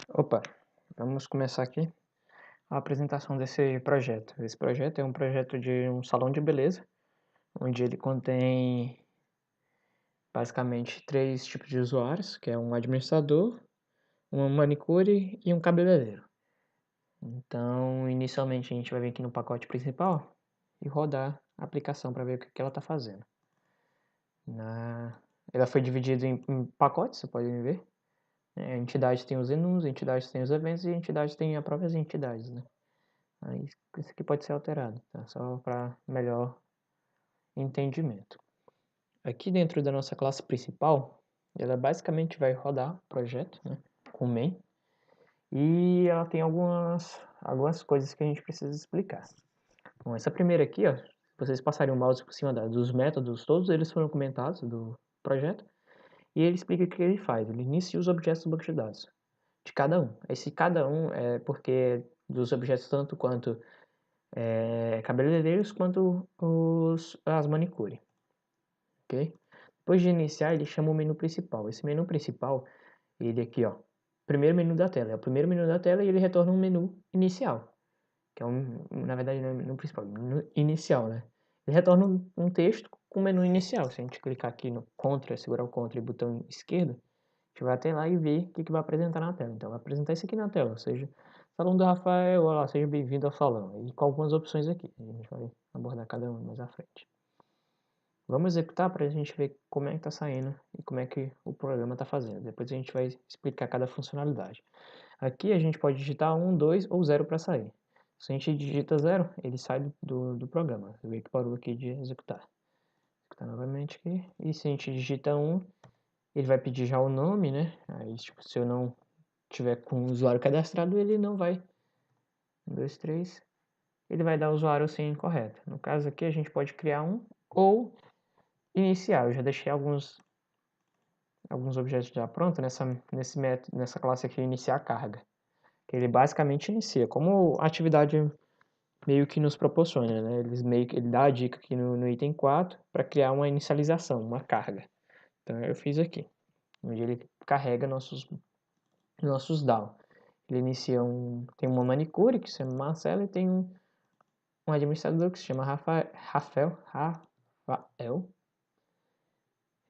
Opa, vamos começar aqui a apresentação desse projeto. Esse projeto é um projeto de um salão de beleza, onde ele contém basicamente 3 tipos de usuários, que é um administrador, uma manicure e um cabeleireiro. Então, inicialmente a gente vai vir aqui no pacote principal e rodar a aplicação para ver o que ela está fazendo. Ela foi dividida em pacotes, você pode ver. A entidade tem os menus, a entidade tem os eventos e a entidade tem as próprias entidades, né? Aí isso aqui pode ser alterado, tá? Só para melhor entendimento. Aqui dentro da nossa classe principal, ela basicamente vai rodar o projeto, né, com main, e ela tem algumas coisas que a gente precisa explicar. Bom, essa primeira aqui, ó, vocês passarem o mouse por cima dos métodos, todos eles foram comentados do projeto, e ele explica o que ele faz. Ele inicia os objetos do banco de dados de cada um. Esse cada um é porque dos objetos tanto quanto cabeleireiros quanto as manicure, ok? Depois de iniciar, ele chama o menu principal. Esse menu principal, ele aqui, ó, primeiro menu da tela. É o primeiro menu da tela e ele retorna um menu inicial, que é na verdade não é menu principal, é menu inicial, né? Ele retorna um texto com o menu inicial. Se a gente clicar aqui no Ctrl, segurar o Ctrl e botão esquerdo, a gente vai até lá e ver o que vai apresentar na tela. Então, vai apresentar isso aqui na tela, ou seja, Salão do Rafael, olá, seja bem-vindo ao salão. E com algumas opções aqui. A gente vai abordar cada um mais à frente. Vamos executar para a gente ver como é que está saindo e como é que o programa está fazendo. Depois a gente vai explicar cada funcionalidade. Aqui a gente pode digitar 1, 2 ou 0 para sair. Se a gente digita 0, ele sai do programa. Você vê que parou aqui de executar. Executar novamente aqui. E se a gente digita 1, ele vai pedir já o nome, né? Aí, tipo, se eu não tiver com o usuário cadastrado, ele não vai. 1, 2, 3. Ele vai dar o usuário sim incorreto. No caso aqui, a gente pode criar um ou iniciar. Eu já deixei alguns objetos já prontos nessa classe aqui, iniciar carga. Que ele basicamente inicia, como a atividade meio que nos proporciona, né? Ele dá a dica aqui no item 4 para criar uma inicialização, uma carga. Então eu fiz aqui, onde ele carrega nossos DAO. Ele inicia tem uma manicure que se chama Marcelo e tem um administrador que se chama Rafael.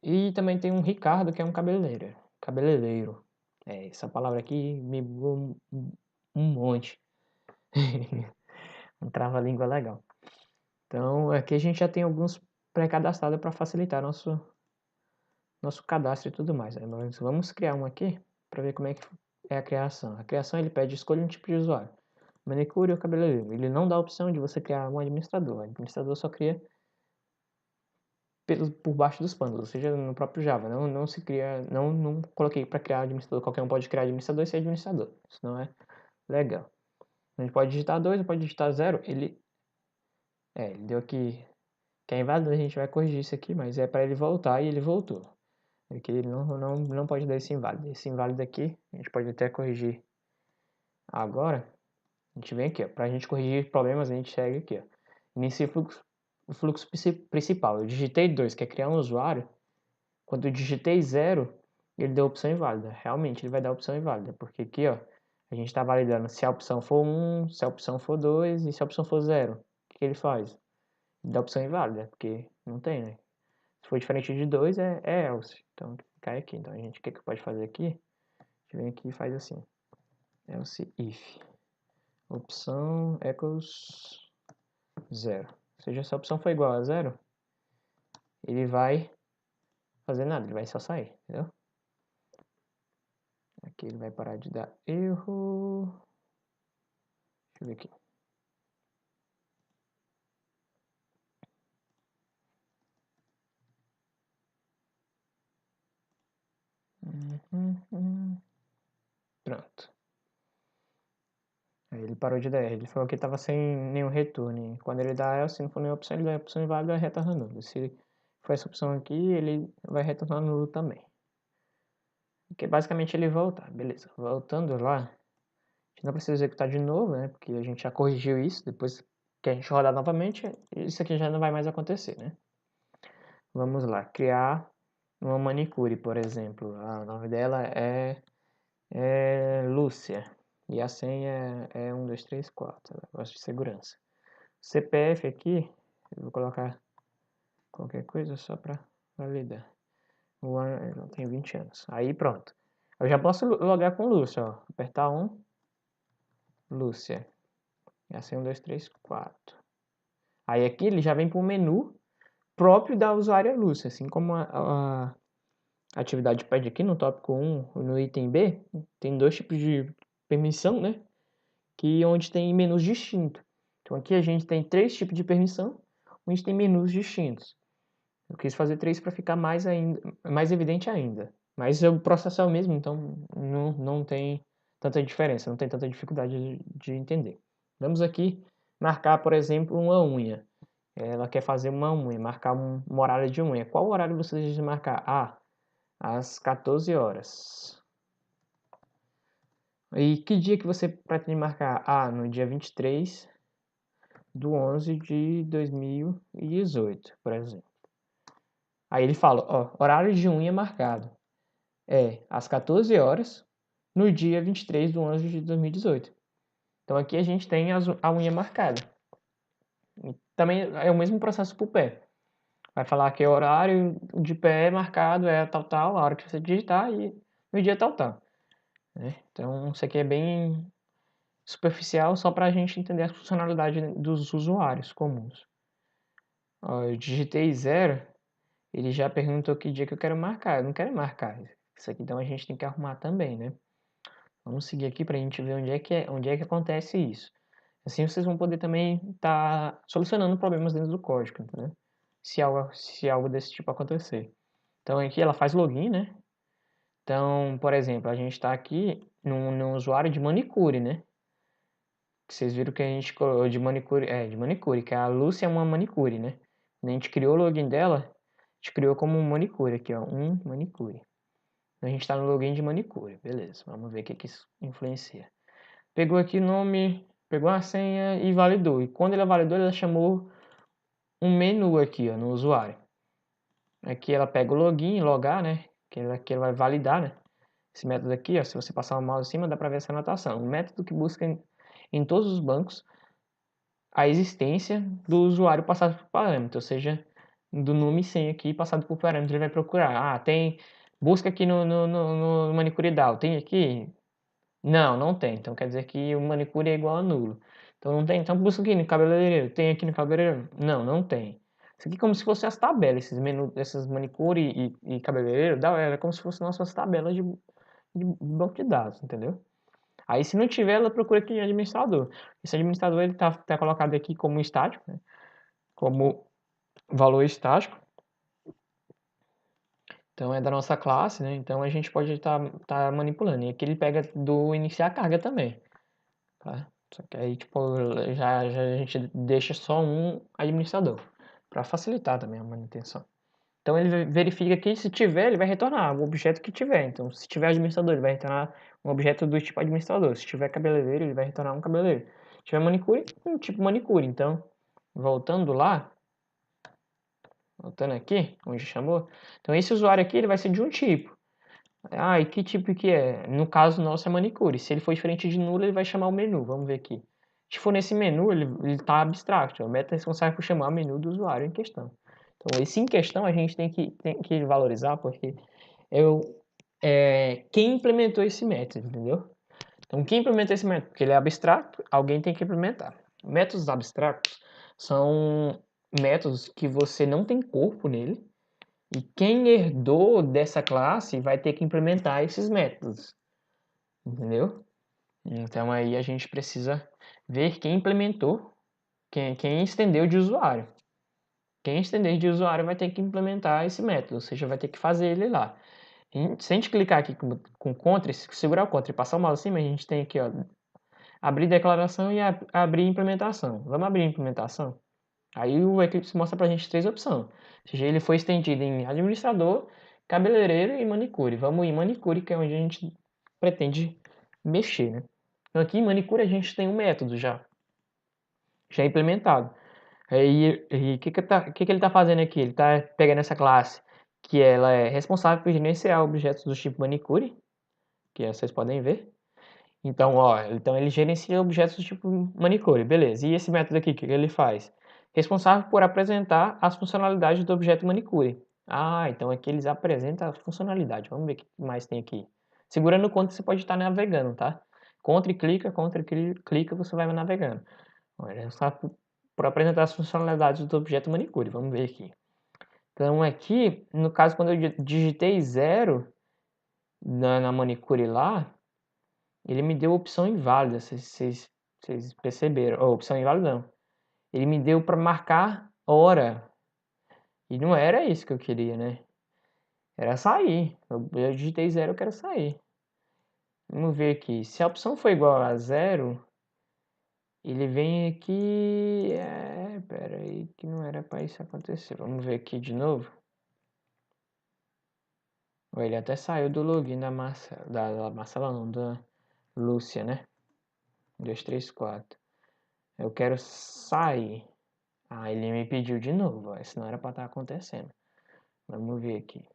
E também tem um Ricardo, que é um cabeleireiro. Essa palavra aqui me bugou um monte. Um trava-língua legal. Então, aqui a gente já tem alguns pré-cadastrados para facilitar nosso cadastro e tudo mais. Mas vamos criar um aqui para ver como é que é a criação. A criação ele pede escolha um tipo de usuário. Manicure ou cabeleireiro. Ele não dá a opção de você criar um administrador. O administrador só cria por baixo dos panos, ou seja, no próprio Java. Não se cria, não coloquei para criar administrador. Qualquer um pode criar administrador e ser administrador. Isso não é legal. A gente pode digitar 2, pode digitar 0. Ele deu aqui que é inválido, a gente vai corrigir isso aqui, mas é para ele voltar e ele voltou. Aqui ele não pode dar esse inválido. Esse inválido aqui, a gente pode até corrigir agora. A gente vem aqui, ó. Para a gente corrigir problemas, a gente segue aqui, ó. Inicia o fluxo principal. Eu digitei 2, que é criar um usuário. Quando eu digitei 0, ele deu a opção inválida. Realmente, ele vai dar a opção inválida, porque aqui, ó, a gente está validando se a opção for 1, se a opção for 2 e se a opção for 0. O que ele faz? Ele dá a opção inválida, porque não tem, né? Se for diferente de 2, é else. Então, cai aqui. Então, o que pode fazer aqui? A gente vem aqui e faz assim. Else if. Opção equals 0. Ou seja, se a opção for igual a 0, ele vai fazer nada, ele vai só sair, entendeu? Aqui ele vai parar de dar erro. Deixa eu ver aqui. Pronto. Aí ele parou de dar erro. Ele falou que estava sem nenhum return. Quando ele dá else, se não for nenhuma opção, ele dá a opção inválida e vai retornar nulo. Se for essa opção aqui, ele vai retornar nulo também. Porque basicamente ele volta. Beleza. Voltando lá, a gente não precisa executar de novo, né? Porque a gente já corrigiu isso. Depois que a gente rodar novamente, isso aqui já não vai mais acontecer, né? Vamos lá. Criar uma manicure, por exemplo. O nome dela é Lúcia. E a senha é 1, 2, 3, 4. Negócio de segurança. CPF aqui, eu vou colocar qualquer coisa só para validar. Eu tenho 20 anos. Aí pronto. Eu já posso logar com Lúcia, ó. Apertar 1, Lúcia. E assim 1, 2, 3, 4. Aí aqui ele já vem para o menu próprio da usuária Lúcia. Assim como a atividade pede aqui no tópico 1, no item B, tem 2 tipos de permissão, né? Onde tem menus distintos. Então aqui a gente tem 3 tipos de permissão, onde tem menus distintos. Eu quis fazer 3 para ficar mais evidente ainda. Mas o processo é o mesmo, então não tem tanta diferença, não tem tanta dificuldade de entender. Vamos aqui marcar, por exemplo, uma unha. Ela quer fazer uma unha, marcar um horário de unha. Qual horário você deseja marcar? Às 14 horas. E que dia que você pretende marcar? No dia 23 de 11 de 2018, por exemplo. Aí ele fala, ó, horário de unha marcado às 14 horas no dia 23 de 11 de 2018. Então aqui a gente tem a unha marcada. E também é o mesmo processo para o pé. Vai falar que o horário de pé marcado é tal, a hora que você digitar e no dia tal. Né? Então isso aqui é bem superficial só para a gente entender a funcionalidade dos usuários comuns. Ó, eu digitei 0, ele já perguntou que dia que eu quero marcar. Eu não quero marcar. Isso aqui então a gente tem que arrumar também, né? Vamos seguir aqui para a gente ver onde é que acontece isso. Assim vocês vão poder também estar solucionando problemas dentro do código, entendeu? Se algo desse tipo acontecer. Então aqui ela faz login, né? Então, por exemplo, a gente está aqui num usuário de manicure, né? Vocês viram que a gente colocou de manicure, que a Lúcia é uma manicure, né? Quando a gente criou o login dela, a gente criou como um manicure aqui, ó, um manicure. Então a gente está no login de manicure, beleza? Vamos ver o que isso influencia. Pegou aqui o nome, pegou a senha e validou. E quando ela validou, ela chamou um menu aqui, ó, no usuário. Aqui ela pega o login, logar, né? Que ela vai validar, né? Esse método aqui, ó, se você passar o mouse em cima, dá para ver essa anotação. Um método que busca em todos os bancos a existência do usuário passado por parâmetro, ou seja, do nome e senha aqui passado por parâmetro, ele vai procurar. Busca aqui no manicure DAO, tem aqui? Não tem, então quer dizer que o manicure é igual a nulo. Então não tem, então busca aqui no cabeleireiro, tem aqui no cabeleireiro? Não tem. Isso aqui é como se fosse as tabelas, esses menus, essas manicure e cabeleireiro, era como se fossem nossas tabelas de banco de dados, entendeu? Aí se não tiver, ela procura aqui em administrador. Esse administrador ele tá colocado aqui como estático, né? Como valor estático. Então é da nossa classe, né? Então a gente pode tá manipulando. E aqui ele pega do iniciar carga também. Tá? Só que aí tipo, já a gente deixa só um administrador. Para facilitar também a manutenção. Então ele verifica que se tiver, ele vai retornar o objeto que tiver. Então se tiver administrador, ele vai retornar um objeto do tipo administrador. Se tiver cabeleireiro, ele vai retornar um cabeleireiro. Se tiver manicure, um tipo manicure. Então, voltando aqui, onde chamou. Então esse usuário aqui, ele vai ser de um tipo. E que tipo que é? No caso nosso é manicure. Se ele for diferente de nulo, ele vai chamar o menu. Vamos ver aqui. Se for nesse menu, ele está abstrato. O meta é responsável por chamar o menu do usuário em questão. Então, esse em questão a gente tem que valorizar, porque quem implementou esse método, entendeu? Então, quem implementou esse método? Porque ele é abstrato, alguém tem que implementar. Métodos abstratos são métodos que você não tem corpo nele, e quem herdou dessa classe vai ter que implementar esses métodos, entendeu? Então, aí a gente precisa ver quem implementou, quem estendeu de usuário. Quem estender de usuário vai ter que implementar esse método, ou seja, vai ter que fazer ele lá. Se a gente clicar aqui com Ctrl, segurar o Ctrl e passar o mouse acima, a gente tem aqui, ó, abrir declaração e abrir implementação. Vamos abrir implementação? Aí o Eclipse mostra pra gente 3 opções. Ou seja, ele foi estendido em administrador, cabeleireiro e manicure. Vamos em manicure, que é onde a gente pretende mexer, né? Então aqui em manicure a gente tem um método já implementado. E o que ele está fazendo aqui? Ele está pegando essa classe que ela é responsável por gerenciar objetos do tipo manicure, que vocês podem ver. Então, ó, então ele gerencia objetos do tipo manicure, beleza. E esse método aqui, o que ele faz? Responsável por apresentar as funcionalidades do objeto manicure. Ah, então aqui eles apresentam a funcionalidade. Vamos ver o que mais tem aqui. Segurando o Ctrl você pode estar navegando, tá? Ctrl e clica, você vai navegando. Ele é responsável por apresentar as funcionalidades do objeto manicure. Vamos ver aqui. Então aqui, no caso, quando eu digitei 0 na manicure lá, ele me deu opção inválida, vocês perceberam. Oh, opção inválida não. Ele me deu para marcar hora. E não era isso que eu queria, né? Era sair. Eu digitei 0, eu quero sair. Vamos ver aqui. Se a opção for igual a 0, ele vem aqui... pera aí, que não era para isso acontecer. Vamos ver aqui de novo. Ele até saiu do login da Marcela. Da Marcela não, da Lúcia, né? 2, 3, 4. Eu quero sair. Ah, ele me pediu de novo, ó. Isso não era para estar acontecendo. Vamos ver aqui.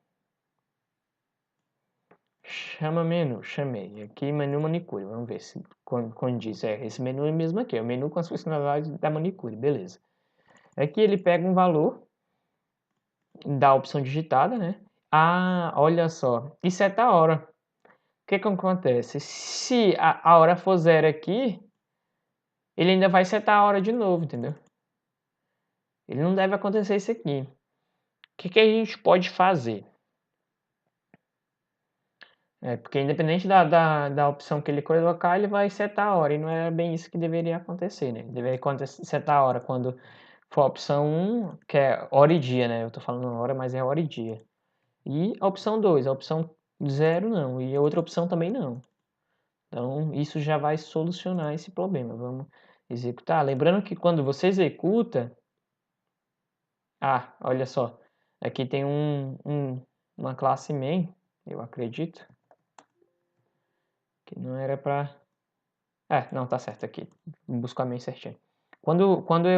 Chama menu, chamei. Aqui menu manicure, vamos ver se condiz. Esse menu é mesmo aqui, é o menu com as funcionalidades da manicure, beleza. Aqui ele pega um valor, dá a opção digitada, né? Ah, olha só, e seta a hora. O que que acontece? Se a hora for 0 aqui, ele ainda vai setar a hora de novo, entendeu? Ele não deve acontecer isso aqui. O que que a gente pode fazer? Porque independente da opção que ele colocar, ele vai setar a hora. E não é bem isso que deveria acontecer, né? Deveria setar a hora quando for a opção 1, que é hora e dia, né? Eu tô falando hora, mas é hora e dia. E a opção 2, a opção 0 não. E a outra opção também não. Então, isso já vai solucionar esse problema. Vamos executar. Lembrando que quando você executa... Ah, olha só. Aqui tem uma classe main, eu acredito. Que não era para... não, tá certo aqui. Vou buscar main certinho. Quando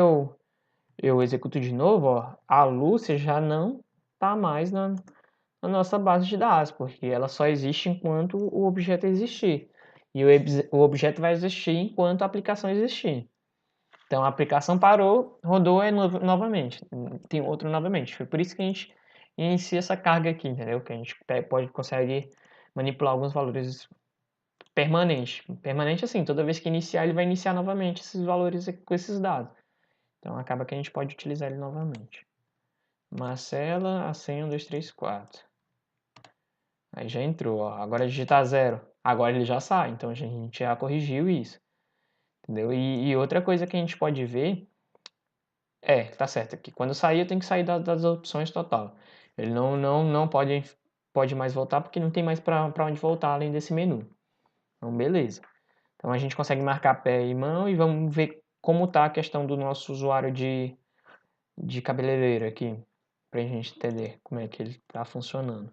eu executo de novo, ó, a Lúcia já não tá mais na nossa base de dados, porque ela só existe enquanto o objeto existir. E o objeto vai existir enquanto a aplicação existir. Então a aplicação parou, rodou novamente. Tem outro novamente. Foi por isso que a gente inicia essa carga aqui, entendeu? Que a gente consegue manipular alguns valores permanentes. Permanente assim, toda vez que iniciar, ele vai iniciar novamente esses valores com esses dados. Então acaba que a gente pode utilizar ele novamente. Marcela, a senha 1, 2, 3, 4. Aí já entrou, ó. Agora digitar 0. Agora ele já sai, então a gente já corrigiu isso. Entendeu? E outra coisa que a gente pode ver tá certo aqui. Quando sair, eu tenho que sair das opções total. Ele não pode mais voltar porque não tem mais para onde voltar além desse menu. Então, beleza. Então a gente consegue marcar pé e mão e vamos ver como está a questão do nosso usuário de cabeleireiro aqui, para a gente entender como é que ele está funcionando.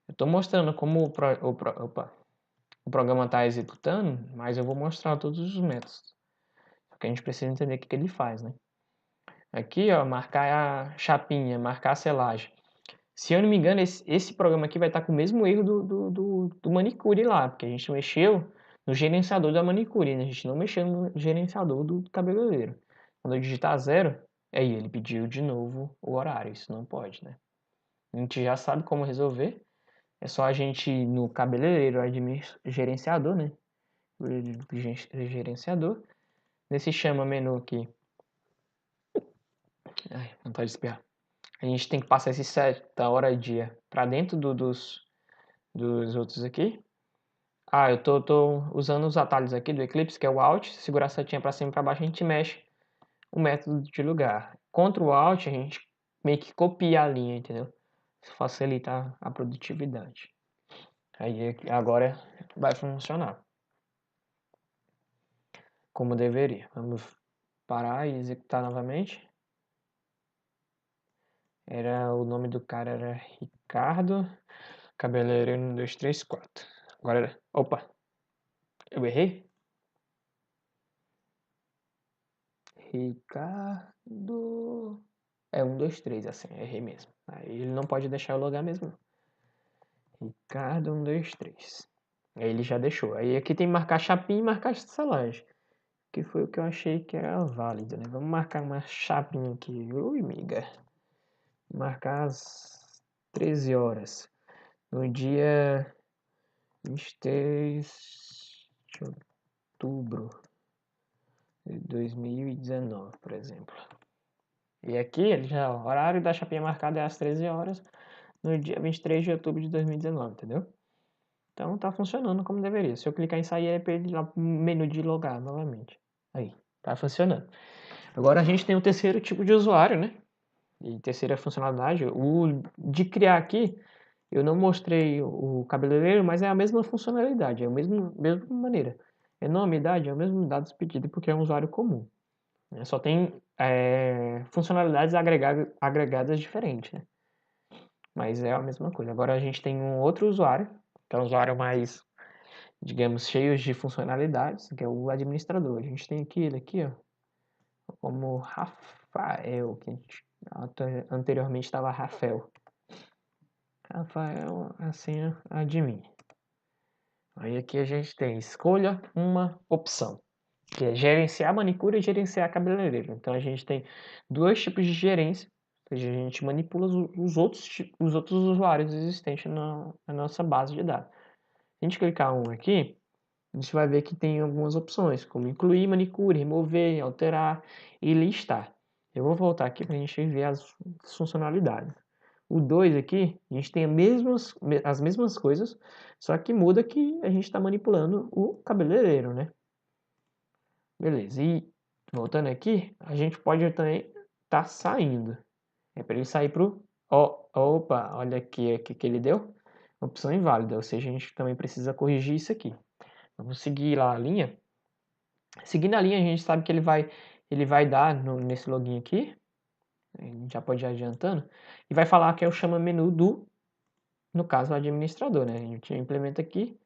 Eu estou mostrando como o programa está executando, mas eu vou mostrar todos os métodos. Porque a gente precisa entender o que ele faz, né? Aqui, ó, marcar a chapinha, marcar a selagem. Se eu não me engano, esse programa aqui vai estar com o mesmo erro do manicure lá, porque a gente mexeu no gerenciador da manicure, né? A gente não mexeu no gerenciador do cabeleireiro. Quando eu digitar 0, aí ele pediu de novo o horário, isso não pode, né? A gente já sabe como resolver, é só a gente ir no cabeleireiro, gerenciador, né? Gerenciador, nesse chama menu aqui. Ai, vontade de espirrar. A gente tem que passar esse set da hora e dia para dentro dos outros aqui. Eu tô usando os atalhos aqui do Eclipse, que é o Alt. Segurar a setinha para cima e para baixo, a gente mexe o método de lugar. Contra o Alt, a gente meio que copia a linha, entendeu? Isso facilita a produtividade. Aí agora vai funcionar como deveria. Vamos parar e executar novamente. O nome do cara era Ricardo, cabeleireiro 1, 2, 3, 4. Agora, opa, eu errei? Ricardo. 1, 2, 3, assim, errei mesmo. Aí ele não pode deixar eu logar mesmo. Ricardo 1, 2, 3. Aí ele já deixou. Aí aqui tem marcar chapinha e marcar selagem. Que foi o que eu achei que era válido, né? Vamos marcar uma chapinha aqui. Ui, amiga. Marcar às 13 horas. No dia 23 de outubro de 2019, por exemplo. E aqui, ele já, o horário da chapinha marcada é às 13 horas, no dia 23 de outubro de 2019, entendeu? Então tá funcionando como deveria. Se eu clicar em sair, é para ele ir lá pro menu de logar novamente. Aí, tá funcionando. Agora a gente tem o terceiro tipo de usuário, né? E terceira funcionalidade, o de criar aqui, eu não mostrei o cabeleireiro, mas é a mesma funcionalidade, é a mesma maneira. É nome, idade, é o mesmo dados pedido porque é um usuário comum. Né? Só tem funcionalidades agregadas diferentes, né? Mas é a mesma coisa. Agora a gente tem um outro usuário, que é um usuário mais, digamos, cheio de funcionalidades, que é o administrador. A gente tem aqui ele aqui, ó, como Rafael, que a gente anteriormente estava Rafael. Rafael, assim, admin. Aí aqui a gente tem escolha uma opção, que é gerenciar manicure e gerenciar cabeleireiro. Então a gente tem dois tipos de gerência, ou seja, a gente manipula os outros usuários existentes na nossa base de dados. Se a gente clicar um aqui, a gente vai ver que tem algumas opções, como incluir manicure, remover, alterar e listar. Eu vou voltar aqui para a gente ver as funcionalidades. O 2 aqui, a gente tem as mesmas coisas, só que muda que a gente está manipulando o cabeleireiro, né? Beleza, e voltando aqui, a gente pode também estar saindo. É para ele sair para o... Opa, olha aqui que ele deu. Opção inválida, ou seja, a gente também precisa corrigir isso aqui. Vamos seguir lá a linha. Seguindo a linha, a gente sabe que ele vai dar nesse login aqui. A gente já pode ir adiantando. E vai falar que é o chama menu do, no caso, o administrador, né? A gente implementa aqui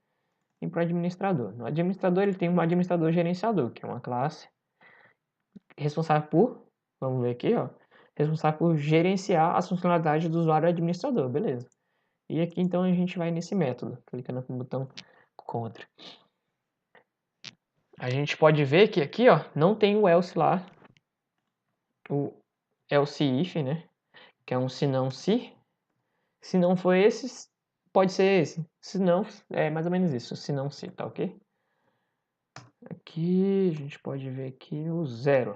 e para o administrador. No administrador, ele tem um administrador gerenciador, que é uma classe responsável por, vamos ver aqui, ó, responsável por gerenciar as funcionalidades do usuário administrador, beleza. E aqui, então, a gente vai nesse método, clicando no botão contra. A gente pode ver que aqui, ó, não tem o else lá, o else if, né? Que é um se não se. Se não for esse, pode ser esse. Se não, é mais ou menos isso. Se não se, tá ok? Aqui a gente pode ver aqui o zero.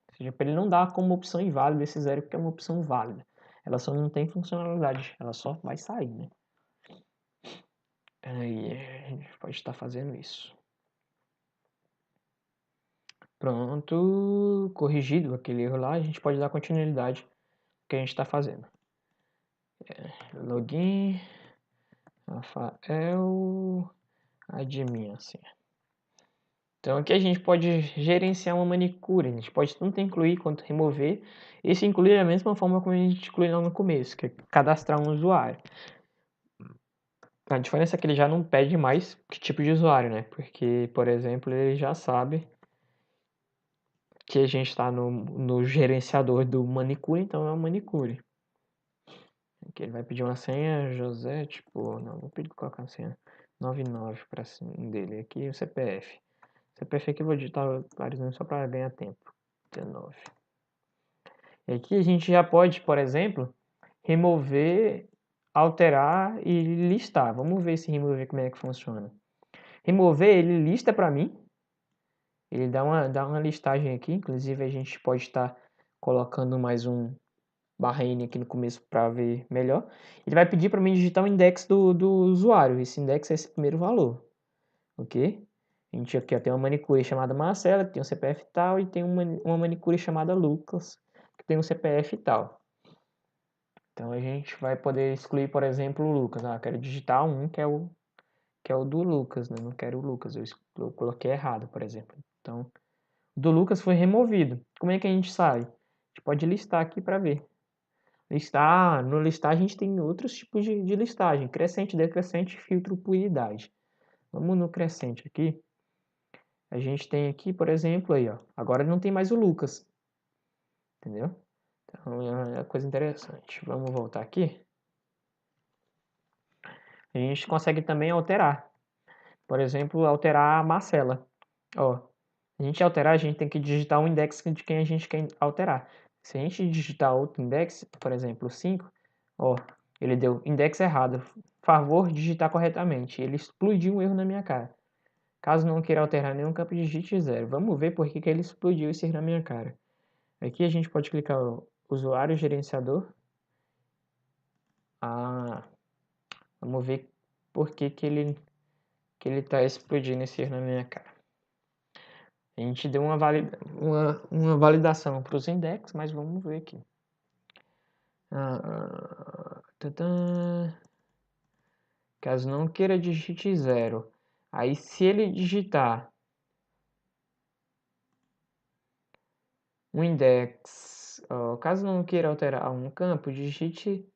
Ou seja, para ele não dar como opção inválida esse zero, porque é uma opção válida. Ela só não tem funcionalidade, ela só vai sair, né? Aí a gente pode estar fazendo isso. Pronto, corrigido aquele erro lá, a gente pode dar continuidade ao que a gente está fazendo. Login, Rafael, admin, assim. Então aqui a gente pode gerenciar uma manicure, a gente pode tanto incluir quanto remover. Esse incluir é a mesma forma como a gente inclui lá no começo, que é cadastrar um usuário. A diferença é que ele já não pede mais que tipo de usuário, né? Porque, por exemplo, ele já sabe que a gente está no gerenciador do manicure, então é um manicure. Aqui ele vai pedir uma senha, José, tipo, não, vou pedir colocar a senha 99 para dele. Aqui o CPF. CPF aqui eu vou digitar vários números só para ganhar tempo. 19. E aqui a gente já pode, por exemplo, remover, alterar e listar. Vamos ver se remover como é que funciona. Remover, ele lista para mim. Ele dá uma listagem aqui. Inclusive a gente pode estar colocando mais um barra N aqui no começo para ver melhor. Ele vai pedir para mim digitar o index do usuário. Esse index é esse primeiro valor. Ok? A gente aqui ó, tem uma manicure chamada Marcela, que tem um CPF tal, e tem uma manicure chamada Lucas, que tem um CPF tal. Então a gente vai poder excluir, por exemplo, o Lucas. Ah, quero digitar um que é o do Lucas, né? Não quero o Lucas, eu coloquei errado, por exemplo. Então, o do Lucas foi removido. Como é que a gente sabe? A gente pode listar aqui para ver. No listar a gente tem outros tipos de listagem, crescente, decrescente, filtro por idade. Vamos no crescente aqui. A gente tem aqui, por exemplo, aí, ó. Agora não tem mais o Lucas. Entendeu? Então é uma coisa interessante. Vamos voltar aqui. A gente consegue também alterar. Por exemplo, alterar a Marcela. Ó, a gente alterar, a gente tem que digitar o index de quem a gente quer alterar. Se a gente digitar outro index, por exemplo, 5, ó, ele deu index errado. Favor digitar corretamente. Ele explodiu um erro na minha cara. Caso não queira alterar nenhum campo, digite 0. Vamos ver por que ele explodiu esse erro na minha cara. Aqui a gente pode clicar o usuário gerenciador. Vamos ver por que ele está explodindo esse erro na minha cara. A gente deu uma validação para os index, mas vamos ver aqui. Caso não queira, digite 0. Aí se ele digitar um index, caso não queira alterar um campo, digite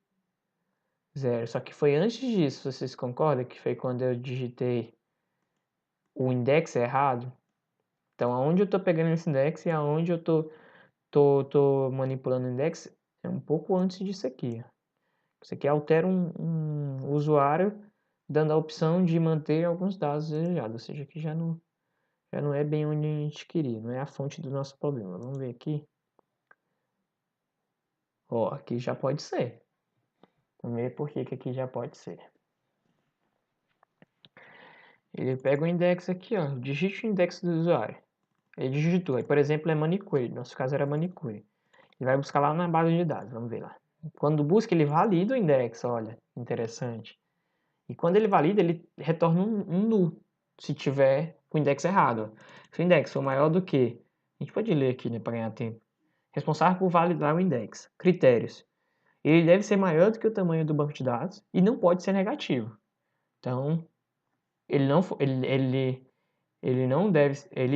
0. Só que foi antes disso, vocês concordam? Que foi quando eu digitei o index errado? Então, aonde eu estou pegando esse index e aonde eu tô manipulando o index é um pouco antes disso aqui. Isso aqui altera um usuário dando a opção de manter alguns dados desejados, ou seja, aqui já não é bem onde a gente queria, não é a fonte do nosso problema. Vamos ver aqui. Ó, aqui já pode ser. Vamos ver por que aqui já pode ser. Ele pega o index aqui, ó, digite o index do usuário. Ele digitou, aí, por exemplo, é manicure, no nosso caso era manicure. Ele vai buscar lá na base de dados, vamos ver lá. Quando busca, ele valida o index, olha, interessante. E quando ele valida, ele retorna um null, se tiver o index errado. Se o index for maior do que, a gente pode ler aqui, né, para ganhar tempo. Responsável por validar o index. Critérios. Ele deve ser maior do que o tamanho do banco de dados e não pode ser negativo. Então, ele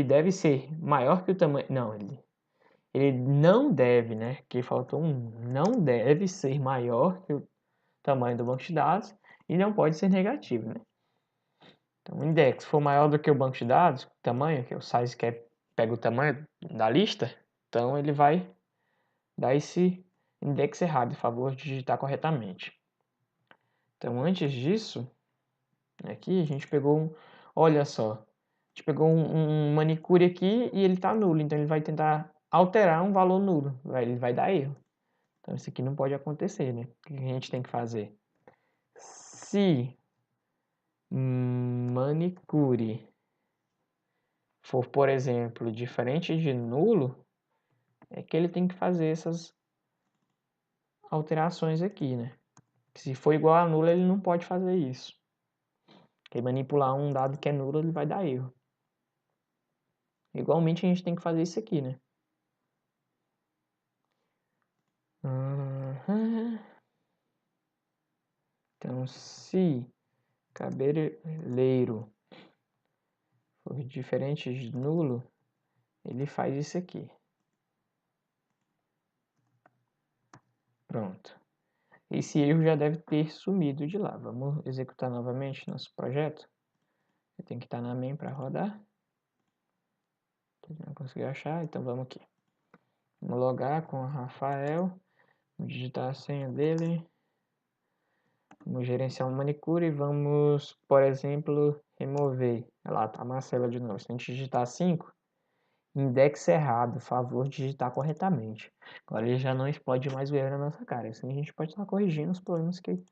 deve ser maior que o tamanho. Não, ele não deve, né? Que faltou um. Não deve ser maior que o tamanho do banco de dados e não pode ser negativo, né? Então, o index for maior do que o banco de dados, tamanho, que é o size que pega o tamanho da lista, então ele vai dar esse index errado, em favor de digitar corretamente. Então, antes disso, aqui a gente pegou olha só, a gente pegou um manicure aqui e ele está nulo, então ele vai tentar alterar um valor nulo, ele vai dar erro. Então, isso aqui não pode acontecer, né? O que a gente tem que fazer? Se manicure for, por exemplo, diferente de nulo, é que ele tem que fazer essas alterações aqui, né? Se for igual a nulo, ele não pode fazer isso. Porque manipular um dado que é nulo, ele vai dar erro. Igualmente, a gente tem que fazer isso aqui, né? Então, se cabeleiro for diferente de nulo, ele faz isso aqui. Pronto. Esse erro já deve ter sumido de lá. Vamos executar novamente nosso projeto. Tem que estar na main para rodar. Não consegui achar, então vamos aqui. Vamos logar com o Rafael. Vamos digitar a senha dele. Vamos gerenciar um manicure e vamos, por exemplo, remover. Olha lá, tá a Marcela de novo. Se a gente digitar 5, index errado, favor digitar corretamente. Agora ele já não explode mais o erro na nossa cara. Assim a gente pode estar corrigindo os problemas que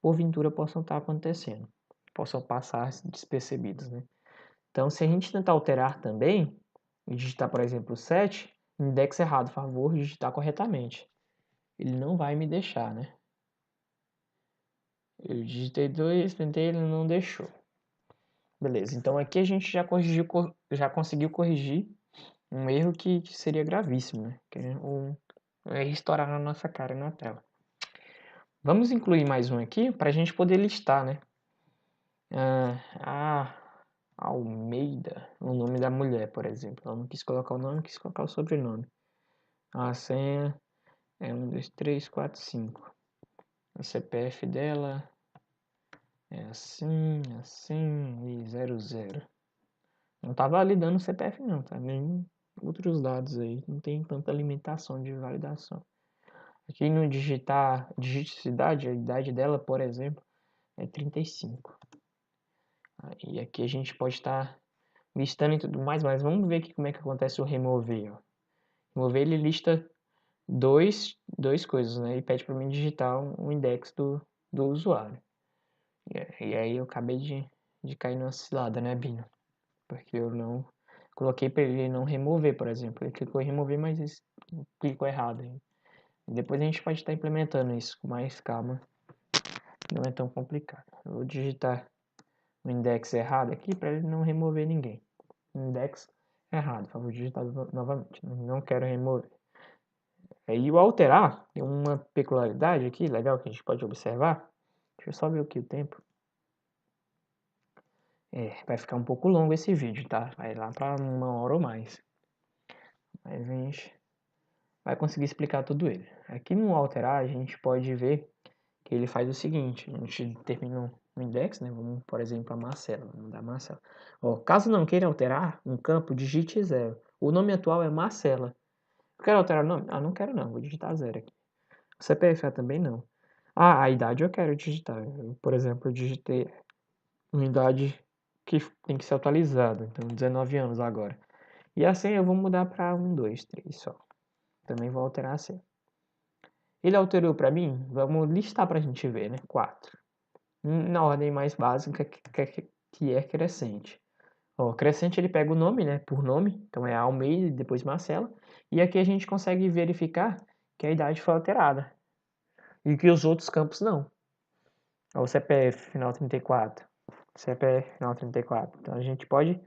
porventura possam estar acontecendo. Possam passar despercebidos, né? Então, se a gente tentar alterar também, e digitar, por exemplo, 7, index errado, favor digitar corretamente. Ele não vai me deixar, né? Eu digitei 2, tentei, ele não deixou. Beleza, então aqui a gente já conseguiu corrigir um erro que seria gravíssimo, né? Que é um erro estourar na nossa cara na tela. Vamos incluir mais um aqui para a gente poder listar, né? Almeida, o nome da mulher, por exemplo. Ela não quis colocar o nome, quis colocar o sobrenome. A senha é 1, 2, 3, 4, 5. O CPF dela é assim e 00. Não tá validando o CPF não, tá? Nem outros dados aí. Não tem tanta limitação de validação. Aqui no digite cidade, a idade dela, por exemplo, é 35. E aqui a gente pode estar listando e tudo mais, mas vamos ver aqui como é que acontece o remover. Ó. Remover, ele lista dois coisas, né? Ele pede para mim digitar um index do usuário. E aí eu acabei de cair numa cilada, né, Bino? Porque eu não coloquei para ele não remover, por exemplo. Ele clicou em remover, mas clicou errado. E depois a gente pode estar implementando isso com mais calma. Não é tão complicado. Eu vou digitar o index errado aqui para ele não remover ninguém. Index errado. Por favor, digitar novamente. Não quero remover. E o alterar tem uma peculiaridade aqui, legal, que a gente pode observar. Deixa eu só ver aqui o tempo. Vai ficar um pouco longo esse vídeo, tá? Vai lá para 1 hora ou mais. Mas a gente vai conseguir explicar tudo ele. Aqui no alterar, a gente pode ver que ele faz o seguinte. A gente termina um index, né? Vamos, por exemplo, a Marcela. Vamos dar Marcela. Ó, caso não queira alterar um campo, digite 0. O nome atual é Marcela. Eu quero alterar o nome? Ah, não quero não. Vou digitar 0 aqui. O CPF também não. Ah, a idade eu quero digitar. Eu, por exemplo, eu digitei uma idade que tem que ser atualizada. Então, 19 anos agora. E a senha eu vou mudar para 1, 2, 3 só. Também vou alterar a senha. Ele alterou para mim? Vamos listar para a gente ver, né? 4. Na ordem mais básica, que é crescente. Ó, crescente ele pega o nome, né? Por nome. Então é Almeida e depois Marcela. E aqui a gente consegue verificar que a idade foi alterada. E que os outros campos não. Ó, o CPF final 34. CPF final 34. Então a gente pode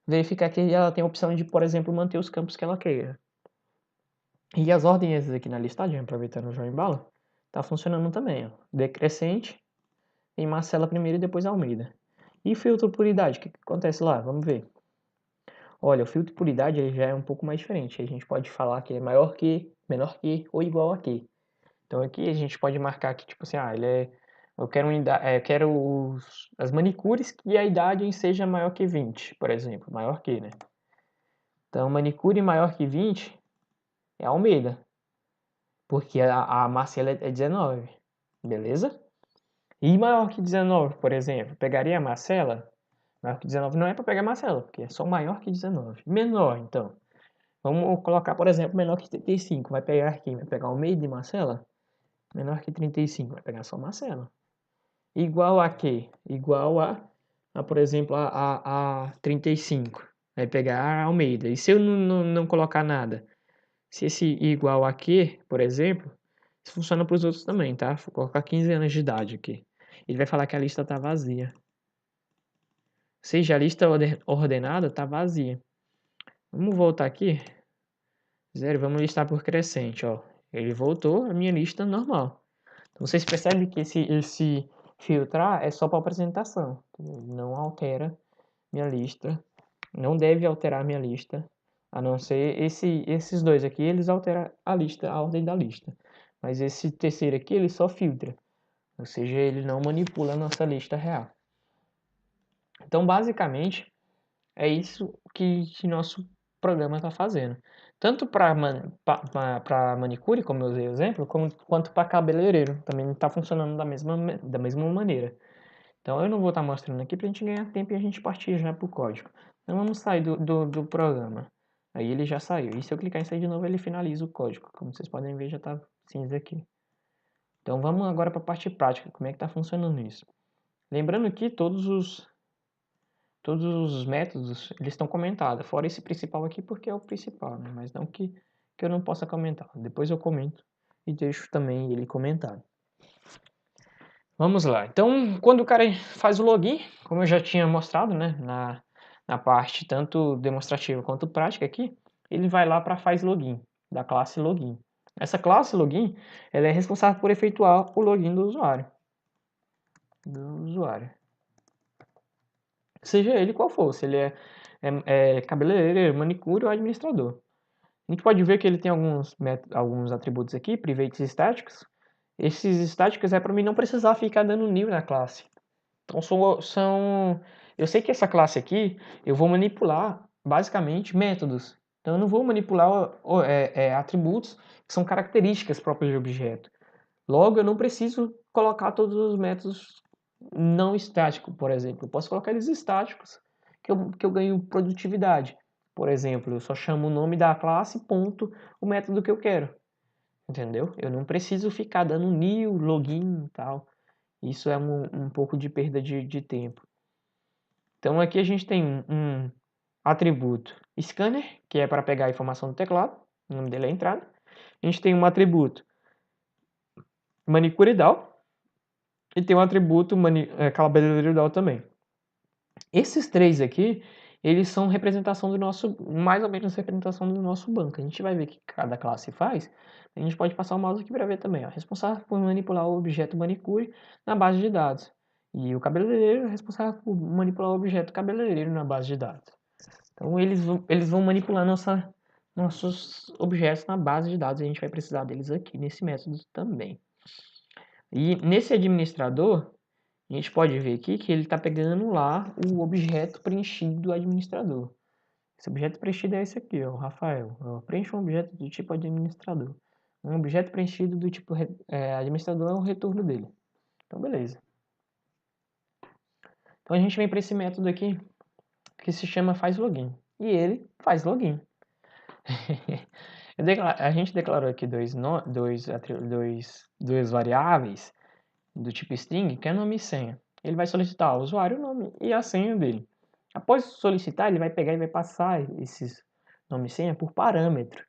verificar que ela tem a opção de, por exemplo, manter os campos que ela queira. E as ordens aqui na listagem, aproveitando o João Embala, tá funcionando também. Ó. Decrescente em Marcela primeiro e depois Almeida. E filtro por idade, o que acontece lá? Vamos ver. Olha, o filtro por idade ele já é um pouco mais diferente. A gente pode falar que é maior que, menor que ou igual a que. Então aqui a gente pode marcar que, tipo assim, eu quero as manicures que a idade seja maior que 20, por exemplo. Maior que, né? Então, manicure maior que 20 é Almeida. Porque a Marcela é 19. Beleza? E maior que 19, por exemplo, pegaria a Marcela? Maior que 19 não é para pegar a Marcela, porque é só maior que 19. Menor, então. Vamos colocar, por exemplo, menor que 35. Vai pegar quem? Vai pegar o meio de Marcela? Menor que 35. Vai pegar só Marcela. Igual a quê? Igual por exemplo, a 35. Vai pegar a Almeida. E se eu não colocar nada? Se esse igual a quê, por exemplo, isso funciona para os outros também, tá? Vou colocar 15 anos de idade aqui. Ele vai falar que a lista está vazia. Ou seja, a lista ordenada está vazia. Vamos voltar aqui. 0, vamos listar por crescente, ó. Ele voltou a minha lista normal. Então, vocês percebem que esse filtrar é só para apresentação. Não altera minha lista. Não deve alterar minha lista. A não ser esses dois aqui, eles alteram a lista, a ordem da lista. Mas esse terceiro aqui, ele só filtra. Ou seja, ele não manipula a nossa lista real. Então, basicamente, é isso que nosso programa está fazendo. Tanto para manicure, como eu usei o exemplo, quanto para cabeleireiro. Também está funcionando da mesma maneira. Então eu não vou estar mostrando aqui para a gente ganhar tempo e a gente partir já para o código. Então vamos sair do programa. Aí ele já saiu. E se eu clicar em sair de novo, ele finaliza o código. Como vocês podem ver, já está cinza aqui. Então vamos agora para a parte prática. Como é que está funcionando isso? Lembrando que todos os métodos eles estão comentados. Fora esse principal aqui, porque é o principal. Né? Mas não que eu não possa comentar. Depois eu comento e deixo também ele comentado. Vamos lá. Então, quando o cara faz o login, como eu já tinha mostrado, né, na parte tanto demonstrativa quanto prática aqui, ele vai lá para faz login, da classe login. Essa classe login, ela é responsável por efetuar o login do usuário. Seja ele qual for, se ele é cabeleireiro, manicure ou administrador. A gente pode ver que ele tem alguns atributos aqui, privates estáticos. Esses estáticos é para mim não precisar ficar dando new na classe. Então eu sei que essa classe aqui eu vou manipular basicamente métodos. Então eu não vou manipular atributos que são características próprias de objeto. Logo eu não preciso colocar todos os métodos não estático, por exemplo. Eu posso colocar eles estáticos, que eu ganho produtividade. Por exemplo, eu só chamo o nome da classe, ponto, o método que eu quero. Entendeu? Eu não preciso ficar dando new, login e tal. Isso é um pouco de perda de tempo. Então aqui a gente tem um atributo scanner, que é para pegar a informação do teclado. O nome dele é entrada. A gente tem um atributo manicure down. E tem um atributo cabeleireiro down também. Esses três aqui, eles são representação do nosso, mais ou menos representação do nosso banco. A gente vai ver o que cada classe faz. A gente pode passar o mouse aqui para ver também. Ó. Responsável por manipular o objeto manicure na base de dados. E o cabeleireiro é responsável por manipular o objeto cabeleireiro na base de dados. Então eles vão manipular nossos objetos na base de dados. A gente vai precisar deles aqui nesse método também. E nesse administrador, a gente pode ver aqui que ele está pegando lá o objeto preenchido do administrador. Esse objeto preenchido é esse aqui, ó, o Rafael. Preencha um objeto do tipo administrador. Um objeto preenchido do tipo administrador é o retorno dele. Então, beleza. Então, a gente vem para esse método aqui, que se chama faz login. E ele faz login. A gente declarou aqui duas variáveis do tipo string, que é nome e senha. Ele vai solicitar o usuário, o nome e a senha dele. Após solicitar, ele vai pegar e vai passar esses nome e senha por parâmetro.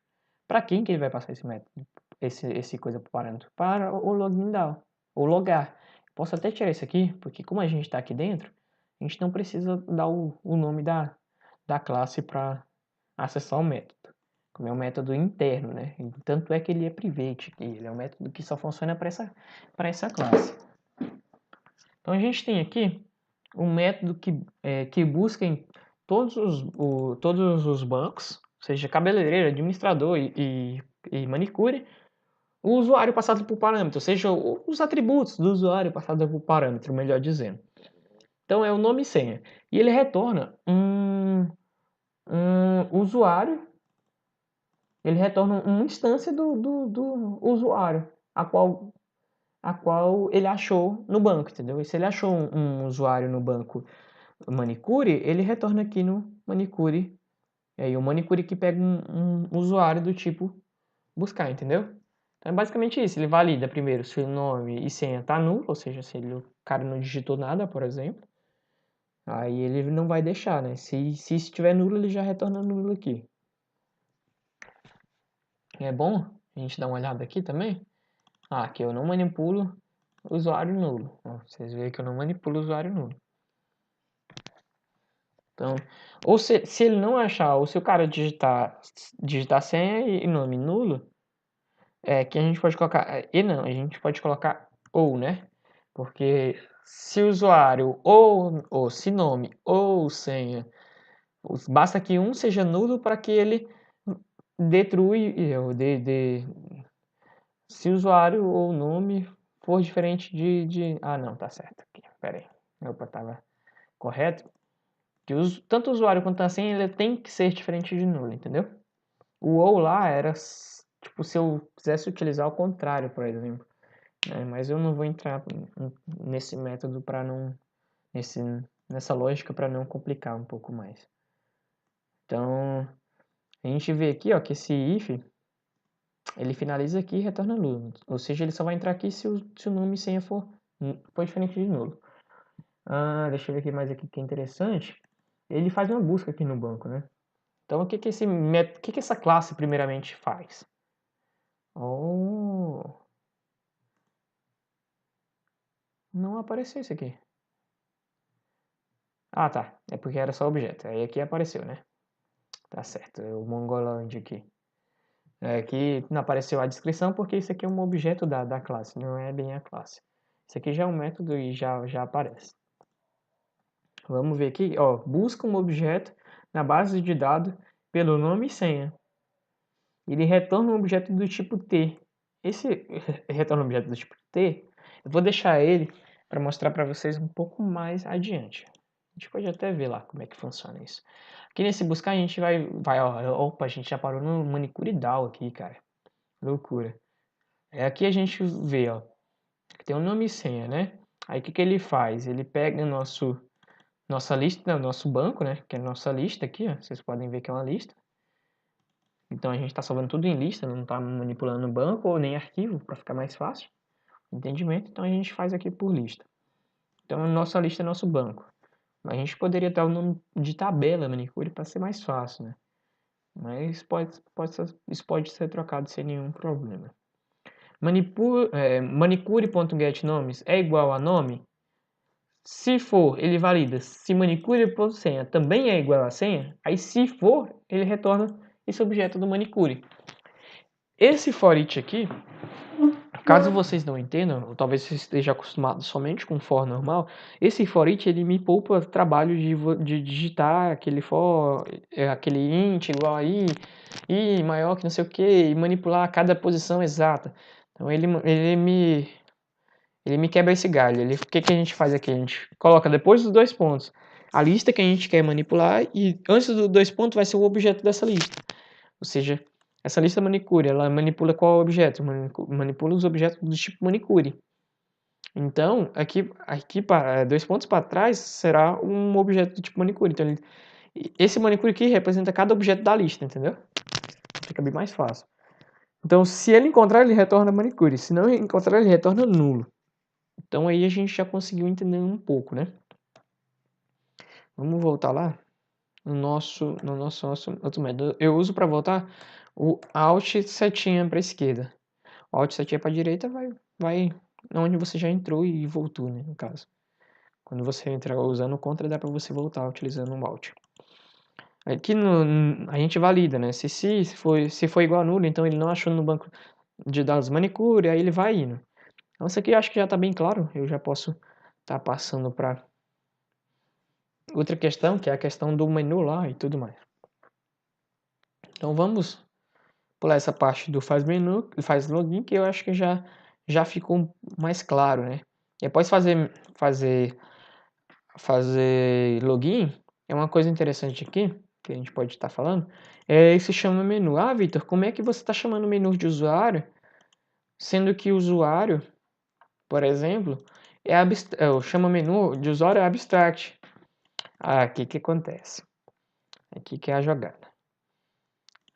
Para quem que ele vai passar esse método, esse coisa por parâmetro? Para o login down, ou logar. Posso até tirar isso aqui, porque como a gente está aqui dentro, a gente não precisa dar o nome da classe para acessar o método. Como é um método interno, né? Tanto é que ele é private, ele é um método que só funciona para essa classe. Então a gente tem aqui um método que busca em todos os bancos, seja cabeleireiro, administrador e manicure, o usuário passado por parâmetro, ou seja, os atributos do usuário passado por parâmetro, melhor dizendo. Então é o nome e senha. E ele retorna um usuário, ele retorna uma instância do usuário, a qual ele achou no banco, entendeu? E se ele achou um usuário no banco manicure, ele retorna aqui no manicure. E o manicure que pega um usuário do tipo buscar, entendeu? Então é basicamente isso. Ele valida primeiro se o nome e senha tá nulo, ou seja, se o cara não digitou nada, por exemplo. Aí ele não vai deixar, né? Se estiver nulo, ele já retorna nulo aqui. É bom a gente dar uma olhada aqui também. Aqui eu não manipulo usuário nulo. Vocês veem que eu não manipulo usuário nulo. Então, ou se ele não achar, ou se o cara digitar senha e nome nulo, que a gente pode colocar, e não, a gente pode colocar ou, né? Porque se o usuário ou se nome ou senha, basta que um seja nulo para que ele detrui, se o usuário ou nome for diferente ah, não, tá certo aqui, pera aí, opa, tava correto. Que tanto o usuário quanto a senha ele tem que ser diferente de nulo, entendeu? O ou lá era tipo se eu quisesse utilizar o contrário, por exemplo. Mas eu não vou entrar nesse método para não nessa lógica para não complicar um pouco mais. Então a gente vê aqui, ó, que esse if ele finaliza aqui e retorna nulo, ou seja, ele só vai entrar aqui se o nome e senha for diferente de nulo. Deixa eu ver aqui mais aqui que é interessante. Ele faz uma busca aqui no banco, né? Então, o que que essa classe primeiramente faz? Não apareceu isso aqui. Ah, tá. É porque era só objeto. Aí aqui apareceu, né? Tá certo. É o Mongolond aqui. Aqui não apareceu a descrição porque isso aqui é um objeto da classe, não é bem a classe. Isso aqui já é um método e já aparece. Vamos ver aqui, ó. Busca um objeto na base de dados pelo nome e senha. Ele retorna um objeto do tipo T. Esse retorna um objeto do tipo T, eu vou deixar ele para mostrar para vocês um pouco mais adiante. A gente pode até ver lá como é que funciona isso. Aqui nesse buscar a gente opa, a gente já parou no manicure down aqui, cara. Loucura. Aqui a gente vê, ó, que tem um nome e senha, né? Aí o que ele faz? Ele pega nossa lista, nosso banco, né? Que é a nossa lista aqui, ó. Vocês podem ver que é uma lista. Então a gente está salvando tudo em lista, não está manipulando banco ou nem arquivo, para ficar mais fácil. Entendimento? Então a gente faz aqui por lista. Então a nossa lista é nosso banco. A gente poderia dar o nome de tabela manicure para ser mais fácil, né? Mas isso pode ser trocado sem nenhum problema. Manicure.getNomes é igual a nome? Se for, ele valida se manicure.senha também é igual a senha. Aí se for, ele retorna esse objeto do manicure. Esse for each aqui, caso vocês não entendam, ou talvez você esteja acostumado somente com for normal, esse for each ele me poupa trabalho de digitar aquele for, aquele int igual aí, e maior que não sei o que, e manipular cada posição exata. Então ele me quebra esse galho. O que a gente faz aqui? A gente coloca depois dos dois pontos a lista que a gente quer manipular e antes dos dois pontos vai ser o objeto dessa lista. Ou seja, essa lista manicure, ela manipula qual objeto? Manipula os objetos do tipo manicure. Então, aqui dois pontos para trás será um objeto do tipo manicure. Então, esse manicure aqui representa cada objeto da lista, entendeu? Fica bem mais fácil. Então, se ele encontrar, ele retorna manicure. Se não encontrar, ele retorna nulo. Então, aí a gente já conseguiu entender um pouco, né? Vamos voltar lá no nosso outro método. Eu uso para voltar o Alt setinha para a esquerda. O Alt setinha para a direita vai onde você já entrou e voltou, né, no caso. Quando você entrar usando o Ctrl, dá para você voltar utilizando o Alt. Aqui a gente valida, né? Se for igual a nulo, então ele não achou no banco de dados manicure, aí ele vai indo. Então isso aqui eu acho que já está bem claro. Eu já posso estar passando para outra questão, que é a questão do menu lá e tudo mais. Então vamos pular essa parte do faz menu, faz login, que eu acho que já ficou mais claro, né? E após fazer login, é uma coisa interessante aqui, que a gente pode estar falando, é esse chama menu. Ah, Vitor, como é que você está chamando o menu de usuário, sendo que o usuário, por exemplo, o chama menu de usuário é abstract. Ah, aqui que acontece? Aqui que é a jogada.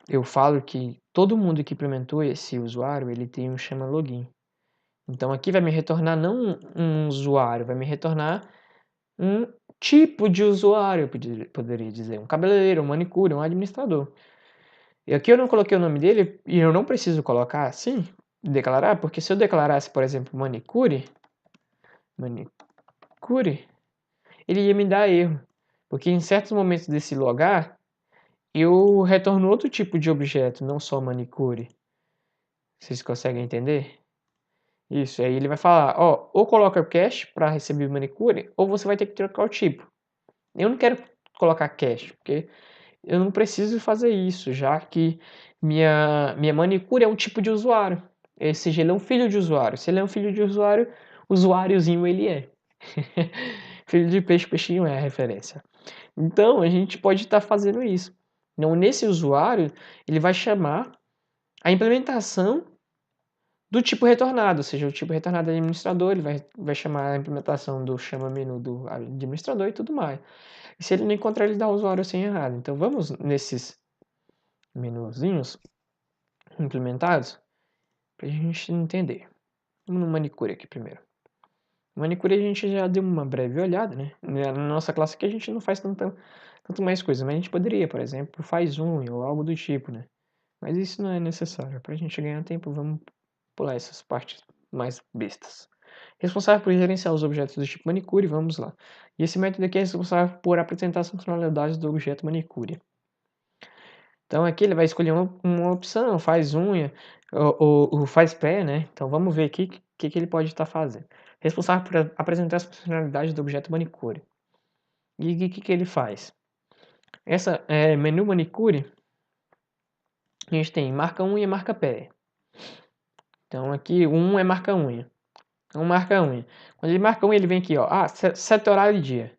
Eu falo que todo mundo que implementou esse usuário, ele tem um chama login. Então aqui vai me retornar não um usuário, vai me retornar um tipo de usuário, eu poderia dizer, um cabeleireiro, um manicure, um administrador. E aqui eu não coloquei o nome dele e eu não preciso colocar assim, declarar, porque se eu declarasse, por exemplo, manicure, ele ia me dar erro, porque em certos momentos desse logar, eu retorno outro tipo de objeto, não só manicure. Vocês conseguem entender? Isso, aí ele vai falar, ó, ou coloca o cache para receber manicure, ou você vai ter que trocar o tipo. Eu não quero colocar cache, porque eu não preciso fazer isso, já que minha manicure é um tipo de usuário. Ou seja, ele é um filho de usuário. Se ele é um filho de usuário, usuáriozinho ele é. Filho de peixe, peixinho é a referência. Então, a gente pode estar fazendo isso. Então, nesse usuário, ele vai chamar a implementação do tipo retornado, ou seja, o tipo retornado é administrador, ele vai chamar a implementação do chama menu do administrador e tudo mais. E se ele não encontrar, ele dá o usuário sem errado. Então vamos nesses menuzinhos implementados para a gente entender. Vamos no manicure aqui primeiro. No manicure a gente já deu uma breve olhada, né? Na nossa classe aqui a gente não faz tanto mais coisa, mas a gente poderia, por exemplo, faz ou algo do tipo, né? Mas isso não é necessário. Para a gente ganhar tempo, vamos pular essas partes mais bestas. Responsável por gerenciar os objetos do tipo manicure, vamos lá. E esse método aqui é responsável por apresentar as funcionalidades do objeto manicure. Então aqui ele vai escolher uma opção, faz unha, ou faz pé, né? Então vamos ver aqui o que ele pode estar fazendo. Responsável por apresentar as funcionalidades do objeto manicure. E o que ele faz? Essa menu manicure, a gente tem marca unha e marca pé. Então aqui um é marca unha. Então marca unha. Quando ele marca unha, ele vem aqui, ó. Ah, certo horário e dia.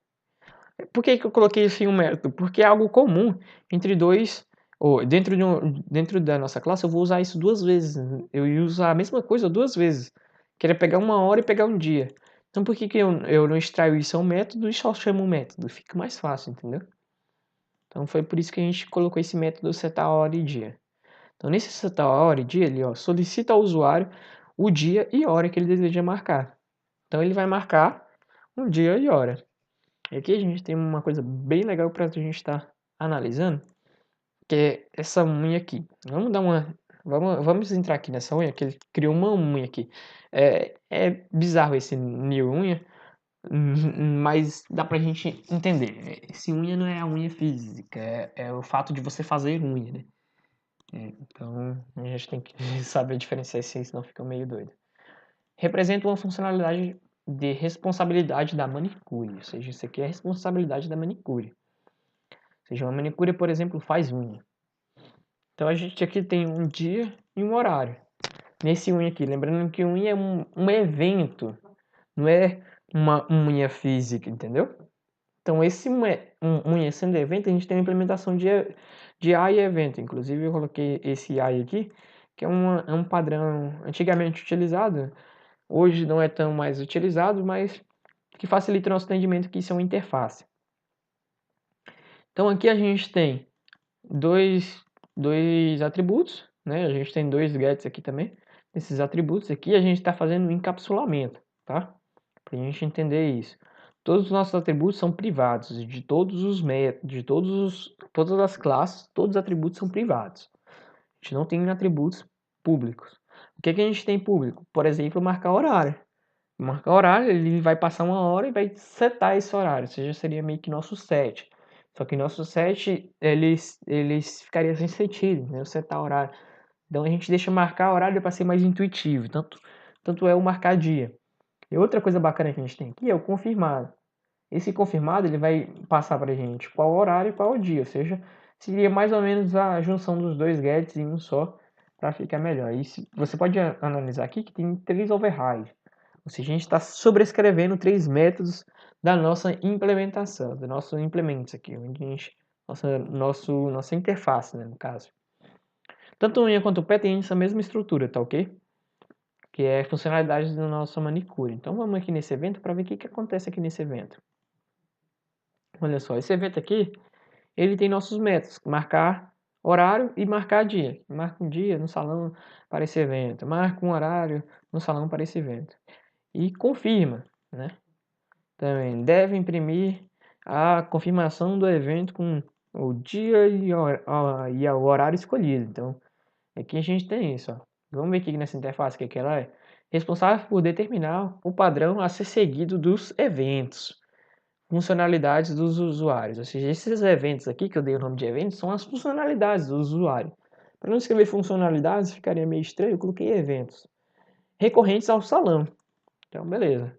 Por que eu coloquei isso em um método? Porque é algo comum entre dois, ou dentro da nossa classe eu vou usar isso duas vezes. Eu ia usar a mesma coisa duas vezes. Queria pegar uma hora e pegar um dia. Então por que eu não extraio isso ao método e só chamo o método? Fica mais fácil, entendeu? Então foi por isso que a gente colocou esse método setar hora e dia. Então nesse setar hora e dia, ele solicita ao usuário o dia e hora que ele deseja marcar. Então ele vai marcar um dia e hora. E aqui a gente tem uma coisa bem legal para a gente estar analisando, que é essa unha aqui. Vamos entrar aqui nessa unha, que ele criou uma unha aqui. É bizarro esse new unha, mas dá pra gente entender. Esse unha não é a unha física, é o fato de você fazer unha, né? Então a gente tem que saber diferenciar isso aí, senão fica meio doido. Representa uma funcionalidade de responsabilidade da manicure, ou seja, isso aqui é a responsabilidade da manicure. Ou seja, uma manicure, por exemplo, faz unha. Então a gente aqui tem um dia e um horário. Nesse unha aqui, lembrando que unha é um evento, não é uma unha física, entendeu? Então esse unha sendo evento, a gente tem uma implementação de AI evento. Inclusive eu coloquei esse AI aqui, que é um padrão antigamente utilizado, hoje não é tão mais utilizado, mas que facilita o nosso entendimento que isso é uma interface. Então aqui a gente tem dois atributos, né? A gente tem dois gets aqui também. Esses atributos aqui a gente está fazendo um encapsulamento, tá? Para a gente entender isso. Todos os nossos atributos são privados, de todos os métodos, todas as classes, todos os atributos são privados. A gente não tem atributos públicos. O que a gente tem público? Por exemplo, marcar horário. Marcar horário, ele vai passar uma hora e vai setar esse horário, ou seja, seria meio que nosso set. Só que nosso set, eles ficariam sem sentido, né? Setar horário. Então a gente deixa marcar horário para ser mais intuitivo, tanto é o marcar dia. E outra coisa bacana que a gente tem aqui é o confirmado. Esse confirmado, ele vai passar para a gente qual horário e qual dia, ou seja, seria mais ou menos a junção dos dois gets em um só, para ficar melhor. E você pode analisar aqui que tem 3 overrides. Ou seja, a gente está sobrescrevendo 3 métodos da nossa implementação, do nosso implementos aqui, onde a gente, nossa interface, né, no caso. Tanto o unha quanto o pé tem essa mesma estrutura, tá ok? Que é funcionalidade da nossa manicure. Então vamos aqui nesse evento para ver o que acontece aqui nesse evento. Olha só, esse evento aqui, ele tem nossos métodos, marcar horário e marcar dia. Marca um dia no salão para esse evento, marca um horário no salão para esse evento. E confirma, né? Também deve imprimir a confirmação do evento com o dia e o horário escolhido. Então, aqui a gente tem isso, ó. Vamos ver aqui nessa interface que ela é responsável por determinar o padrão a ser seguido dos eventos, funcionalidades dos usuários. Ou seja, esses eventos aqui, que eu dei o nome de eventos, são as funcionalidades do usuário. Para não escrever funcionalidades, ficaria meio estranho, eu coloquei eventos recorrentes ao salão. Então, beleza.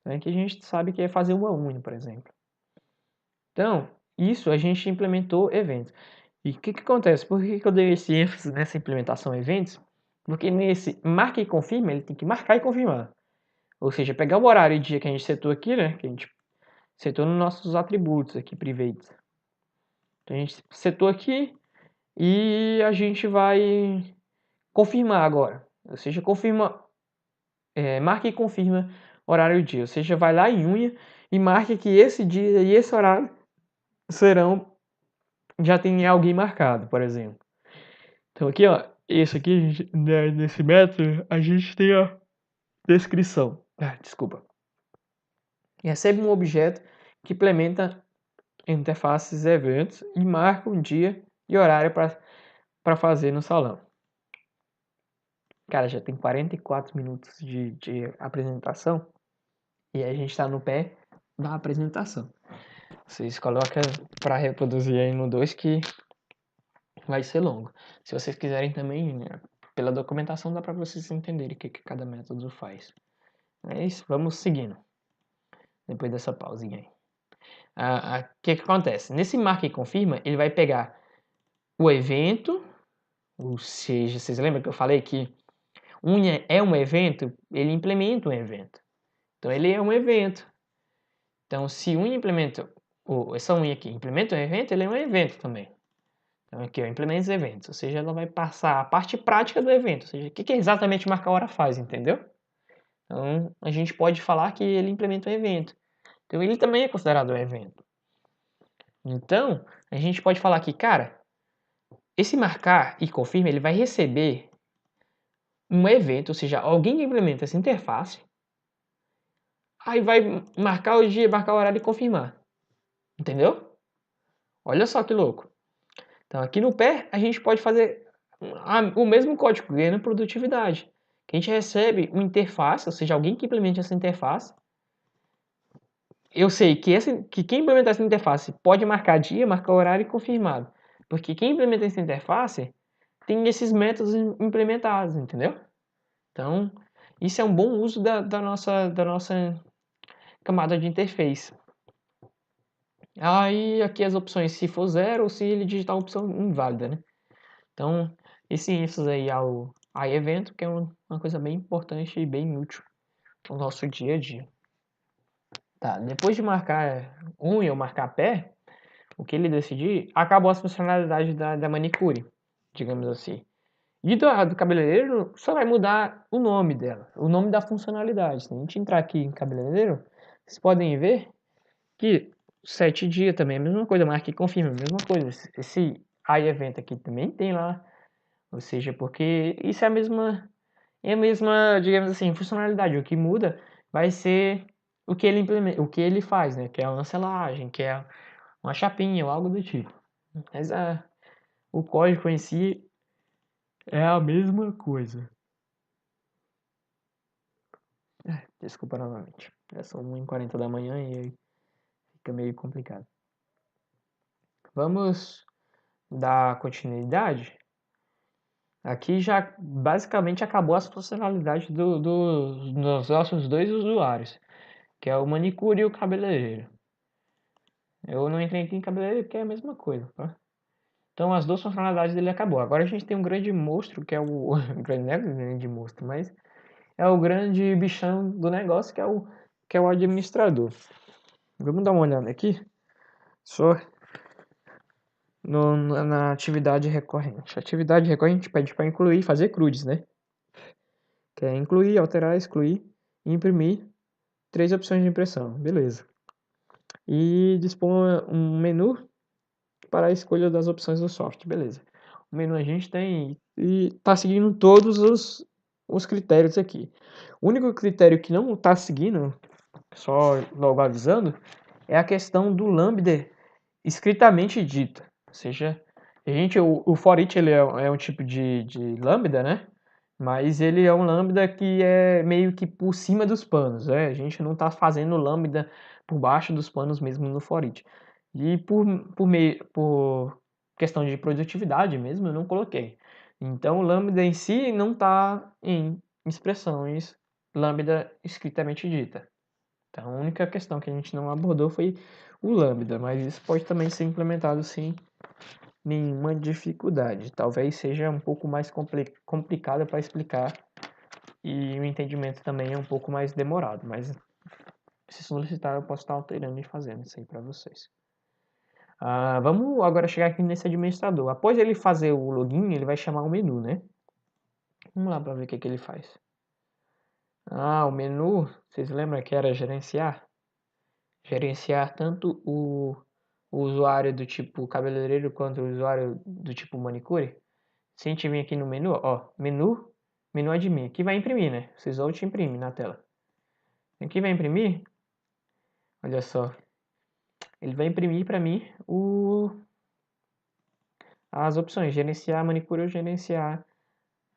Então, aqui a gente sabe que é fazer uma unha, por exemplo. Então, isso a gente implementou eventos. E o que acontece? Por que eu dei esse ênfase nessa implementação eventos? Porque nesse marca e confirma, ele tem que marcar e confirmar. Ou seja, pegar o horário e dia que a gente setou aqui, né? Que a gente setou nos nossos atributos aqui, privates. Então, a gente setou aqui e a gente vai confirmar agora. Ou seja, marca e confirma horário e dia. Ou seja, vai lá em unha e marca que esse dia e esse horário já tem alguém marcado, por exemplo. Então aqui, ó, esse aqui, nesse método, a gente tem a descrição. Desculpa. Recebe um objeto que implementa interfaces eventos e marca um dia e horário para fazer no salão. Cara, já tem 44 minutos de apresentação e a gente está no pé da apresentação. Vocês colocam para reproduzir aí no 2 que vai ser longo. Se vocês quiserem também, né, pela documentação dá para vocês entenderem o que cada método faz. É isso, vamos seguindo. Depois dessa pausinha aí. O que acontece? Nesse marca e confirma, ele vai pegar o evento, ou seja, vocês lembram que eu falei que unha é um evento? Ele implementa um evento. Então ele é um evento. Então se unha implementa, essa unha aqui implementa um evento, ele é um evento também. Então aqui, ó, implementa os eventos, ou seja, ela vai passar a parte prática do evento, ou seja, o que exatamente marcar hora faz, entendeu? Então, a gente pode falar que ele implementa um evento. Então, ele também é considerado um evento. Então, a gente pode falar que, cara, esse marcar e confirma, ele vai receber um evento, ou seja, alguém que implementa essa interface, aí vai marcar o dia, marcar o horário e confirmar. Entendeu? Olha só que louco. Então, aqui no pé, a gente pode fazer o mesmo código, ganhando produtividade. Que a gente recebe uma interface, ou seja, alguém que implemente essa interface. Eu sei que quem implementar essa interface pode marcar dia, marcar horário e confirmado. Porque quem implementa essa interface tem esses métodos implementados, entendeu? Então, isso é um bom uso da nossa camada de interface. Aí, aqui as opções, se for zero ou se ele digitar a opção inválida, né? Então, isso aí ao evento, que é uma coisa bem importante e bem útil no nosso dia a dia. Tá, depois de marcar unha ou marcar pé, o que ele decidir, acabou as funcionalidades da manicure, digamos assim. E do cabeleireiro, só vai mudar o nome dela, o nome da funcionalidade. Se a gente entrar aqui em cabeleireiro, vocês podem ver que 7 dias também é a mesma coisa, marca e confirma, a mesma coisa. Esse evento aqui também tem lá, ou seja, porque isso é a mesma, digamos assim, funcionalidade. O que muda vai ser o que ele implementa, o que ele faz, né? Que é uma selagem, que é uma chapinha ou algo do tipo. Mas o código em si é a mesma coisa. Desculpa novamente. São 1h40 da manhã e aí fica meio complicado. Vamos dar continuidade. Aqui já basicamente acabou as funcionalidades dos nossos dois usuários, que é o manicure e o cabeleireiro. Eu não entrei aqui em cabeleireiro porque é a mesma coisa, tá? Então as duas funcionalidades dele acabou. Agora a gente tem um grande monstro, que é o não é um grande monstro, mas é o grande bichão do negócio, que é o administrador. Vamos dar uma olhada aqui, só na atividade recorrente. A atividade recorrente pede para incluir, fazer CRUDs, né? Que é incluir, alterar, excluir, imprimir, 3 opções de impressão, beleza. E dispor um menu para a escolha das opções do software, beleza. O menu a gente tem e está seguindo todos os critérios aqui. O único critério que não está seguindo, só logo avisando, é a questão do lambda escritamente dita. Ou seja, o for each ele é um tipo de lambda, né? Mas ele é um lambda que é meio que por cima dos panos, né? A gente não está fazendo lambda por baixo dos panos mesmo no for each. E por questão de produtividade mesmo, eu não coloquei. Então, o lambda em si não está em expressões lambda escritamente dita. Então, a única questão que a gente não abordou foi o lambda, mas isso pode também ser implementado sem nenhuma dificuldade. Talvez seja um pouco mais complicado para explicar e o entendimento também é um pouco mais demorado, mas se solicitar eu posso estar alterando e fazendo isso aí para vocês. Vamos agora chegar aqui nesse administrador. Após ele fazer o login, ele vai chamar o menu, né? Vamos lá para ver o que ele faz. O menu, vocês lembram que era gerenciar? Gerenciar tanto o usuário do tipo cabeleireiro quanto o usuário do tipo manicure. Se a gente vir aqui no menu, ó, menu admin, aqui vai imprimir, né? Vocês vão te imprimir na tela. Aqui vai imprimir, olha só, ele vai imprimir para mim as opções, gerenciar manicure ou gerenciar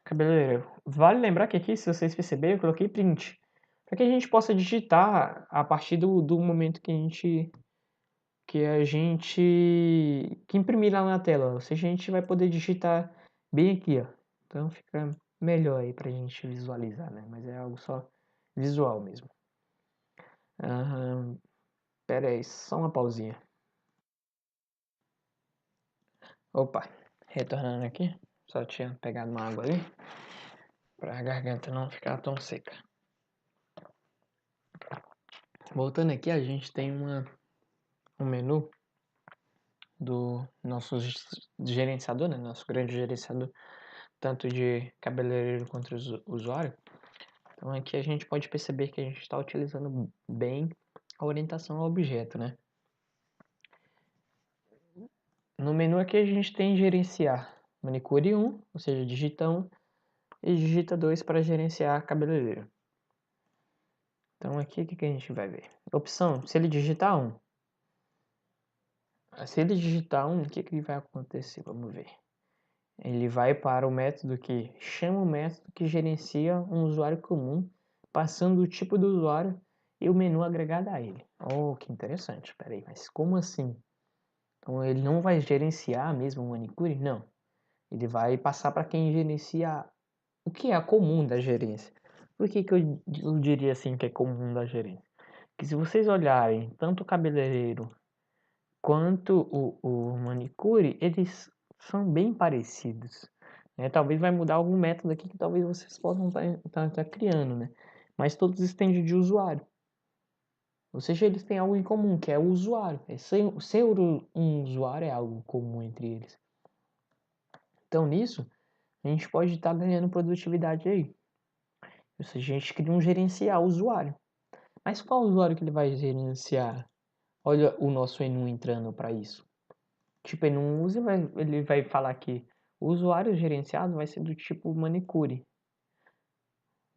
cabeleireiro. Vale lembrar que aqui, se vocês perceberem, eu coloquei print, para que a gente possa digitar a partir do momento que imprimir lá na tela, ou seja, a gente vai poder digitar bem aqui, ó. Então fica melhor aí pra gente visualizar, né? Mas é algo só visual mesmo. Pera aí, só uma pausinha. Opa, retornando aqui, só tinha pegado uma água ali, pra garganta não ficar tão seca. Voltando aqui, a gente tem um menu do nosso gerenciador, né? Nosso grande gerenciador, tanto de cabeleireiro quanto usuário. Então aqui a gente pode perceber que a gente está utilizando bem a orientação ao objeto, né? No menu aqui a gente tem gerenciar manicure 1, ou seja, digita 1, e digita 2 para gerenciar cabeleireiro. Então aqui o que a gente vai ver? Opção, se ele digitar 1. Se ele digitar 1, o que vai acontecer? Vamos ver. Ele vai para o método que chama o método que gerencia um usuário comum, passando o tipo do usuário e o menu agregado a ele. Oh, que interessante. Espera aí, mas como assim? Então ele não vai gerenciar mesmo o manicure? Não. Ele vai passar para quem gerencia o que é comum da gerência. Por que eu diria assim que é comum da gerência? Que se vocês olharem tanto o cabeleireiro quanto o manicure, eles são bem parecidos. Né? Talvez vai mudar algum método aqui que talvez vocês possam estar criando, né? Mas todos estendem de usuário. Ou seja, eles têm algo em comum, que é o usuário. Ser um usuário é algo comum entre eles. Então, nisso, a gente pode estar ganhando produtividade aí. Ou seja, a gente cria um gerencial usuário. Mas qual usuário que ele vai gerenciar? Olha o nosso ENU entrando para isso. Tipo, ele vai falar que o usuário gerenciado vai ser do tipo manicure.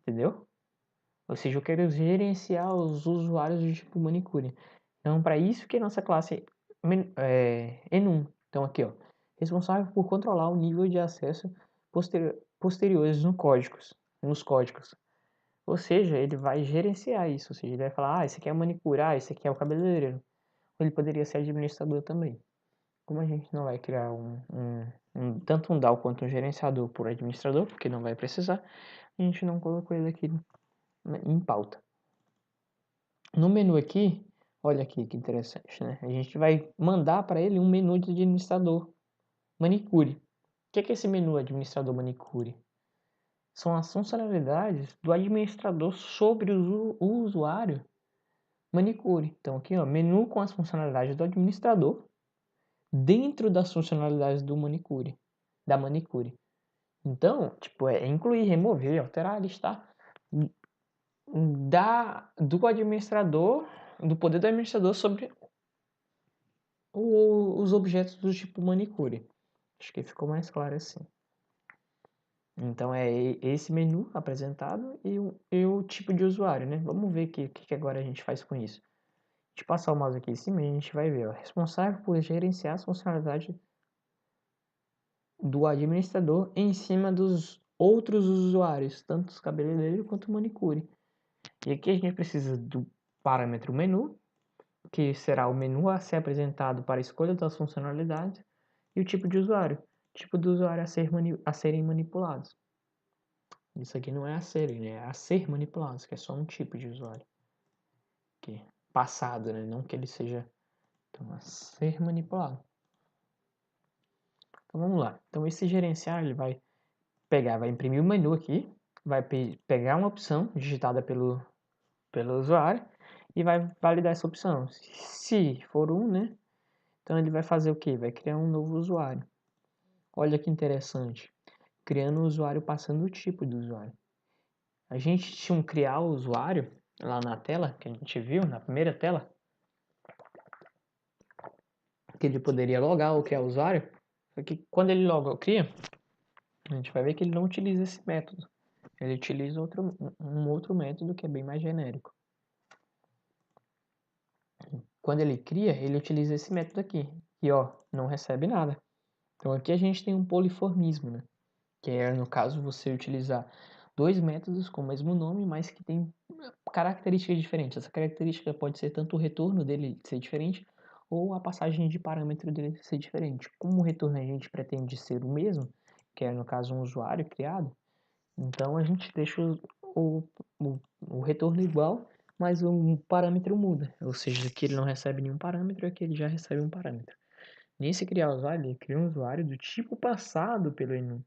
Entendeu? Ou seja, eu quero gerenciar os usuários do tipo manicure. Então, para isso que a nossa classe é enum. Então, aqui, ó, responsável por controlar o nível de acesso posteriores nos códigos. Ou seja, ele vai gerenciar isso. Ou seja, ele vai falar, esse aqui é o manicure, esse aqui é o cabeleireiro. Ele poderia ser administrador também. Como a gente não vai criar tanto um DAO quanto um gerenciador por administrador, porque não vai precisar, a gente não colocou ele aqui em pauta. No menu aqui, olha aqui que interessante, né? A gente vai mandar para ele um menu de administrador manicure. O que é esse menu administrador manicure? São as funcionalidades do administrador sobre o usuário manicure. Então aqui, ó, menu com as funcionalidades do administrador dentro das funcionalidades da manicure. Então, tipo, é incluir, remover, alterar, listar do administrador, do poder do administrador sobre os objetos do tipo manicure. Acho que ficou mais claro assim. Então é esse menu apresentado e o tipo de usuário, né? Vamos ver o que agora a gente faz com isso. A gente passar o mouse aqui em cima e a gente vai ver, ó, responsável por gerenciar as funcionalidades do administrador em cima dos outros usuários, tanto os cabeleireiros quanto o manicure. E aqui a gente precisa do parâmetro menu, que será o menu a ser apresentado para a escolha das funcionalidades, e o tipo de usuário, tipo do usuário a serem manipulados. Isso aqui não é a serem, né? É a ser manipulados, que é só um tipo de usuário. Que passado, né? Não que ele seja então, a ser manipulado. Então vamos lá. Então esse gerenciar ele vai imprimir o menu aqui, vai pegar uma opção digitada pelo usuário e vai validar essa opção. Se for né? Então ele vai fazer o quê? Vai criar um novo usuário. Olha que interessante. Criando um usuário passando o tipo do usuário. A gente tinha um criar o usuário lá na tela, que a gente viu, na primeira tela, que ele poderia logar ou criar o usuário. Só que quando ele cria, a gente vai ver que ele não utiliza esse método. Ele utiliza um outro método que é bem mais genérico. Quando ele cria, ele utiliza esse método aqui, que ó, não recebe nada. Então aqui a gente tem um poliformismo, né? Que é, no caso, você utilizar dois métodos com o mesmo nome, mas que tem características diferentes. Essa característica pode ser tanto o retorno dele ser diferente, ou a passagem de parâmetro dele ser diferente. Como o retorno a gente pretende ser o mesmo, que é, no caso, um usuário criado, então a gente deixa o retorno igual, mas o parâmetro muda. Ou seja, aqui ele não recebe nenhum parâmetro, aqui ele já recebe um parâmetro. Nesse criar usuário, ele cria um usuário do tipo passado pelo enum.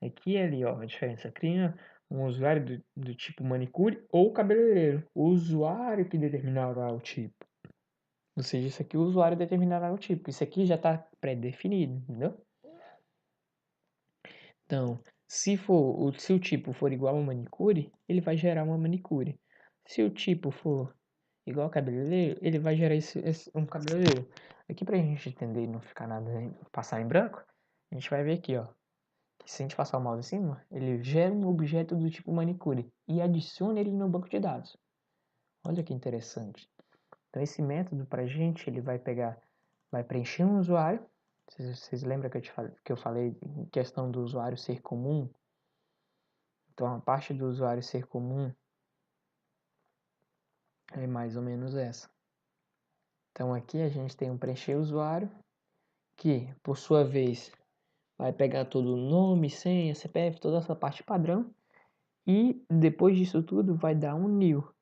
Aqui e ali, ó, a diferença. Cria um usuário do tipo manicure ou cabeleireiro. O usuário que determinará o tipo. Ou seja, isso aqui o usuário determinará o tipo. Isso aqui já está pré-definido, entendeu? Então, Se o tipo for igual a manicure, ele vai gerar uma manicure. Se o tipo for igual a cabeleireiro, ele vai gerar um cabeleireiro. Aqui pra gente entender e não ficar nada passar em branco, a gente vai ver aqui, ó. Que se a gente passar o mouse em cima, ele gera um objeto do tipo manicure e adiciona ele no banco de dados. Olha que interessante. Então esse método pra gente, ele vai preencher um usuário. Vocês lembram que eu falei em questão do usuário ser comum? Então a parte do usuário ser comum é mais ou menos essa. Então aqui a gente tem um preencher usuário, que por sua vez vai pegar todo o nome, senha, CPF, toda essa parte padrão, e depois disso tudo vai dar um new. Ou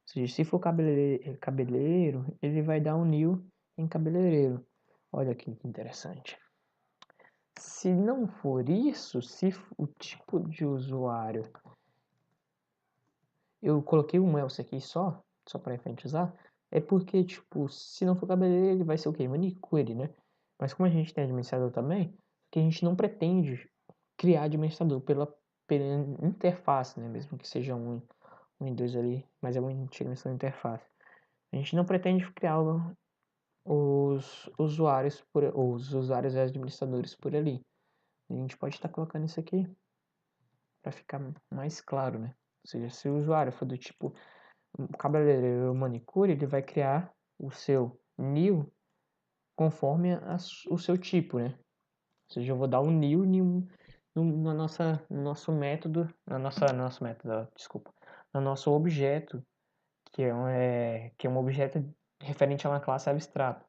seja, se for cabeleireiro, ele vai dar um new em cabeleireiro. Olha que interessante. Se não for isso, se o tipo de usuário... Eu coloquei um else aqui só para enfatizar, é porque, tipo, se não for cabeleireiro, ele vai ser o quê? Manicure, né? Mas como a gente tem administrador também, que a gente não pretende criar administrador pela interface, né? Mesmo que seja um e dois ali, mas é uma integração de interface. A gente não pretende criar os usuários e administradores por ali. A gente pode estar colocando isso aqui para ficar mais claro, né? Ou seja, se o usuário for do tipo cabeleireiro ou manicure, ele vai criar o seu new conforme o seu tipo, né? Ou seja, eu vou dar um new no nosso método, nosso método, desculpa, no nosso objeto, que é um objeto referente a uma classe abstrata.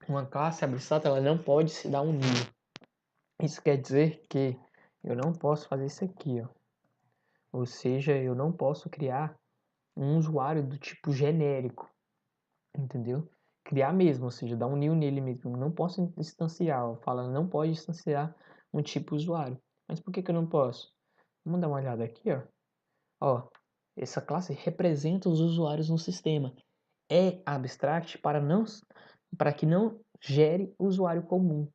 Uma classe abstrata, ela não pode se dar um new. Isso quer dizer que eu não posso fazer isso aqui, ó. Ou seja, eu não posso criar um usuário do tipo genérico, entendeu? Criar mesmo, ou seja, dar um new nele mesmo. Eu não posso instanciar, fala, não pode instanciar um tipo usuário. Mas por que eu não posso? Vamos dar uma olhada aqui, ó. Ó, essa classe representa os usuários no sistema. É abstract para que não gere usuário comum,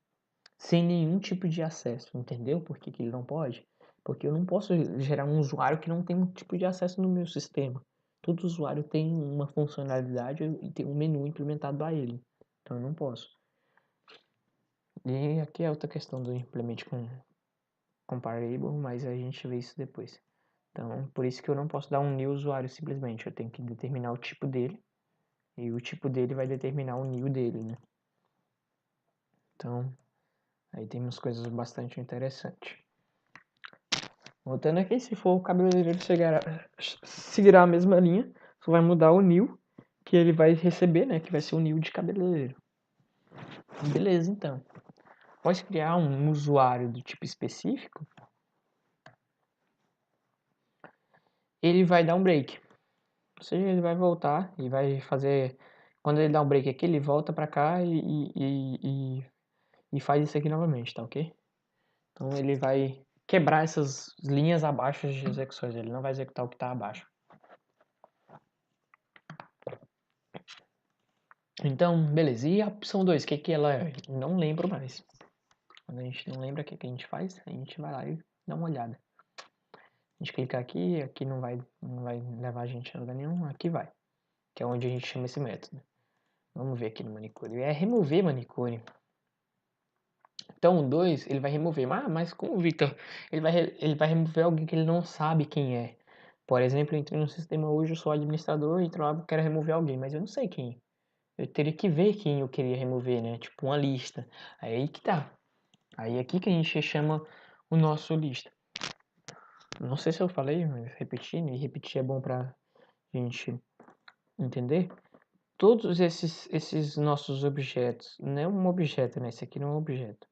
sem nenhum tipo de acesso, entendeu? Por que ele não pode? Porque eu não posso gerar um usuário que não tem um tipo de acesso no meu sistema. Todo usuário tem uma funcionalidade e tem um menu implementado a ele. Então eu não posso. E aqui é outra questão do implement com comparable, mas a gente vê isso depois. Então, por isso que eu não posso dar um new usuário simplesmente. Eu tenho que determinar o tipo dele. E o tipo dele vai determinar o new dele, né? Então, aí temos coisas bastante interessantes. Voltando aqui, se for o cabeleireiro seguirá a mesma linha, só vai mudar o new que ele vai receber, né? Que vai ser o new de cabeleireiro. Beleza, então. Pode criar um usuário do tipo específico. Ele vai dar um break. Ou seja, ele vai voltar e vai fazer... Quando ele dá um break aqui, ele volta pra cá e faz isso aqui novamente, tá ok? Então ele vai quebrar essas linhas abaixo de execuções. Ele não vai executar o que está abaixo. Então, beleza. E a opção 2, o que ela é? Não lembro mais. Quando a gente não lembra o que a gente faz, a gente vai lá e dá uma olhada. A gente clica aqui, aqui não vai levar a gente a lugar nenhum, aqui vai. Que é onde a gente chama esse método. Vamos ver aqui no manicure. É remover manicure. Então o 2, ele vai remover. Mas como, Victor? Ele vai remover alguém que ele não sabe quem é. Por exemplo, eu entrei no sistema hoje, eu sou administrador, entro lá, quero remover alguém, mas eu não sei quem. Eu teria que ver quem eu queria remover, né? Tipo uma lista. Aí que tá. Aí é aqui que a gente chama o nosso lista. Não sei se eu falei, mas repetindo, e repetir é bom pra gente entender. Todos esses nossos objetos, não é um objeto, né? Esse aqui não é um objeto,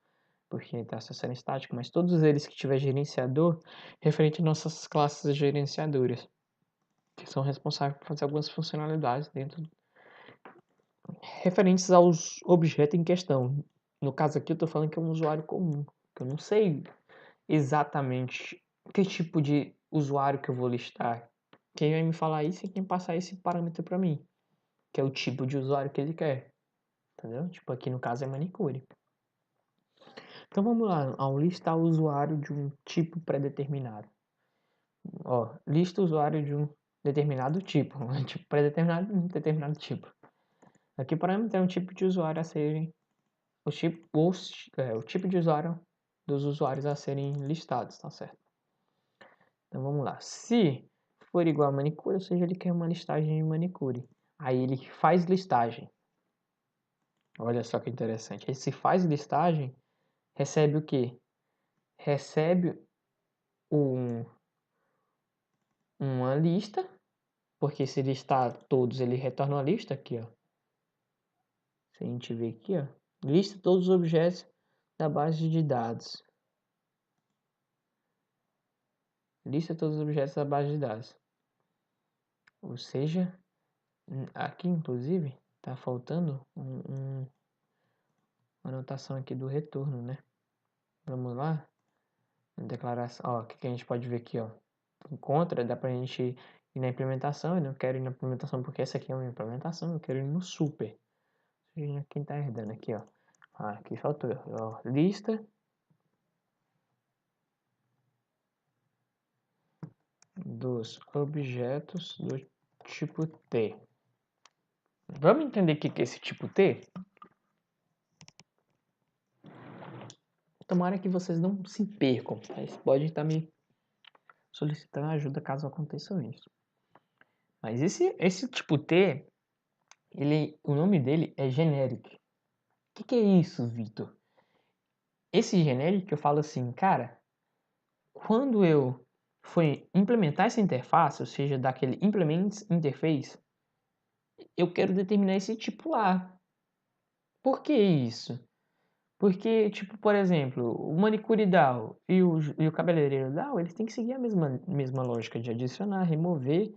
porque está acessando estático, mas todos eles que tiver gerenciador, referente às nossas classes gerenciadoras, que são responsáveis por fazer algumas funcionalidades dentro, referentes aos objetos em questão. No caso aqui eu estou falando que é um usuário comum, que eu não sei exatamente que tipo de usuário que eu vou listar. Quem vai me falar isso é quem passar esse parâmetro para mim, que é o tipo de usuário que ele quer, entendeu? Tipo aqui no caso é manicure. Então vamos lá, ao listar o usuário de um tipo pré-determinado. Ó, lista o usuário de um determinado tipo, um tipo pré-determinado, um determinado tipo. Aqui parâmetro é um tipo de usuário a serem o tipo de usuário dos usuários a serem listados, tá certo? Então vamos lá. Se for igual a manicure, ou seja, ele quer uma listagem de manicure. Aí ele faz listagem. Olha só que interessante. Ele se faz listagem, recebe o quê? Recebe uma lista, porque se listar todos, ele retorna uma lista aqui, ó. Se a gente ver aqui, ó, lista todos os objetos da base de dados. Lista todos os objetos da base de dados. Ou seja, aqui inclusive está faltando uma anotação aqui do retorno, né? Vamos lá, declaração, ó, o que a gente pode ver aqui, ó. Encontra, dá pra gente ir na implementação. Eu não quero ir na implementação porque essa aqui é uma implementação, eu quero ir no super. Quem tá herdando aqui, ó. Aqui faltou, ó, lista dos objetos do tipo T. Vamos entender o que é esse tipo T? Tomara que vocês não se percam, tá? Vocês podem estar me solicitando ajuda caso aconteça isso. Mas esse tipo T, o nome dele é generic. O que é isso, Vitor? Esse generic, eu falo assim, cara, quando eu for implementar essa interface, ou seja, daquele implements interface, eu quero determinar esse tipo lá. Por que isso? Porque, tipo, por exemplo, o manicure DAO e o cabeleireiro DAO, eles têm que seguir a mesma lógica de adicionar, remover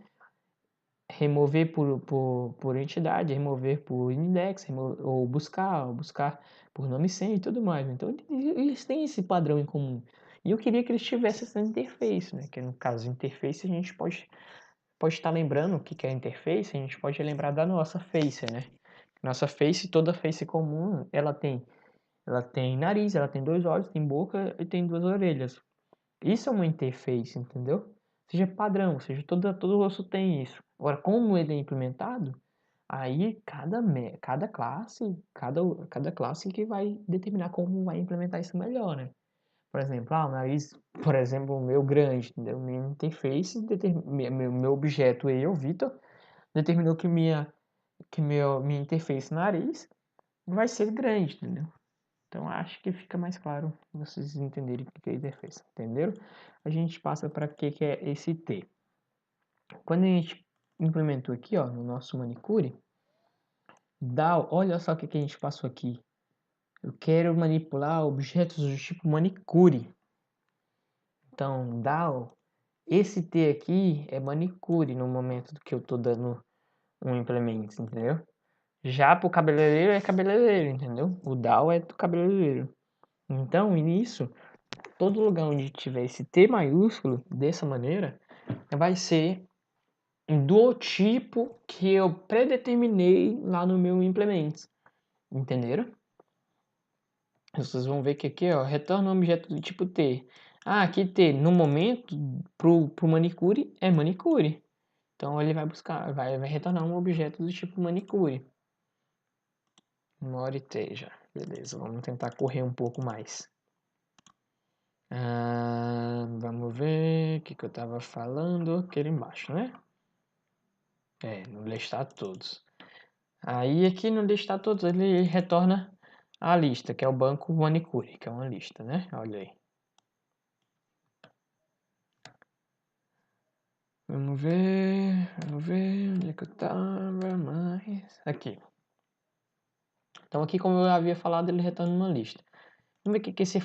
por entidade, remover por index, ou buscar por nome e senha e tudo mais. Então, eles têm esse padrão em comum. E eu queria que eles tivessem essa interface, né? Que no caso, interface, a gente pode estar lembrando o que é interface, a gente pode lembrar da nossa face, né? Nossa face, toda face comum, ela tem nariz, ela tem 2 olhos, tem boca e tem 2 orelhas. Isso é uma interface, entendeu? Seja padrão, seja todo osso tem isso. Agora, como ele é implementado, aí cada classe que vai determinar como vai implementar isso melhor, né? Por exemplo, o nariz, por exemplo, o meu grande, entendeu? Minha interface, meu objeto, eu, Vitor, determinou que minha interface nariz vai ser grande, entendeu? Então acho que fica mais claro vocês entenderem o que é interface, entenderam? A gente passa para o que é esse T. Quando a gente implementou aqui, ó, no nosso manicure, olha só o que a gente passou aqui. Eu quero manipular objetos do tipo manicure. Então, DAO, esse T aqui é manicure no momento que eu estou dando um implement, entendeu? Já para o cabeleireiro é cabeleireiro, entendeu? O DAO é do cabeleireiro. Então, nisso, todo lugar onde tiver esse T maiúsculo, dessa maneira, vai ser do tipo que eu predeterminei lá no meu implements. Entenderam? Vocês vão ver que aqui, ó, retorna um objeto do tipo T. Aqui T, no momento, pro manicure, é manicure. Então ele vai buscar, vai retornar um objeto do tipo manicure. More T já. Beleza, vamos tentar correr um pouco mais. Vamos ver o que eu estava falando. Aquele embaixo, né? No listar todos. Aí aqui no listar todos ele retorna a lista, que é o banco manicure, que é uma lista, né? Olha aí. Vamos ver onde é que eu tava mais. Aqui. Então aqui, como eu havia falado, ele retorna uma lista. Vamos ver o que esse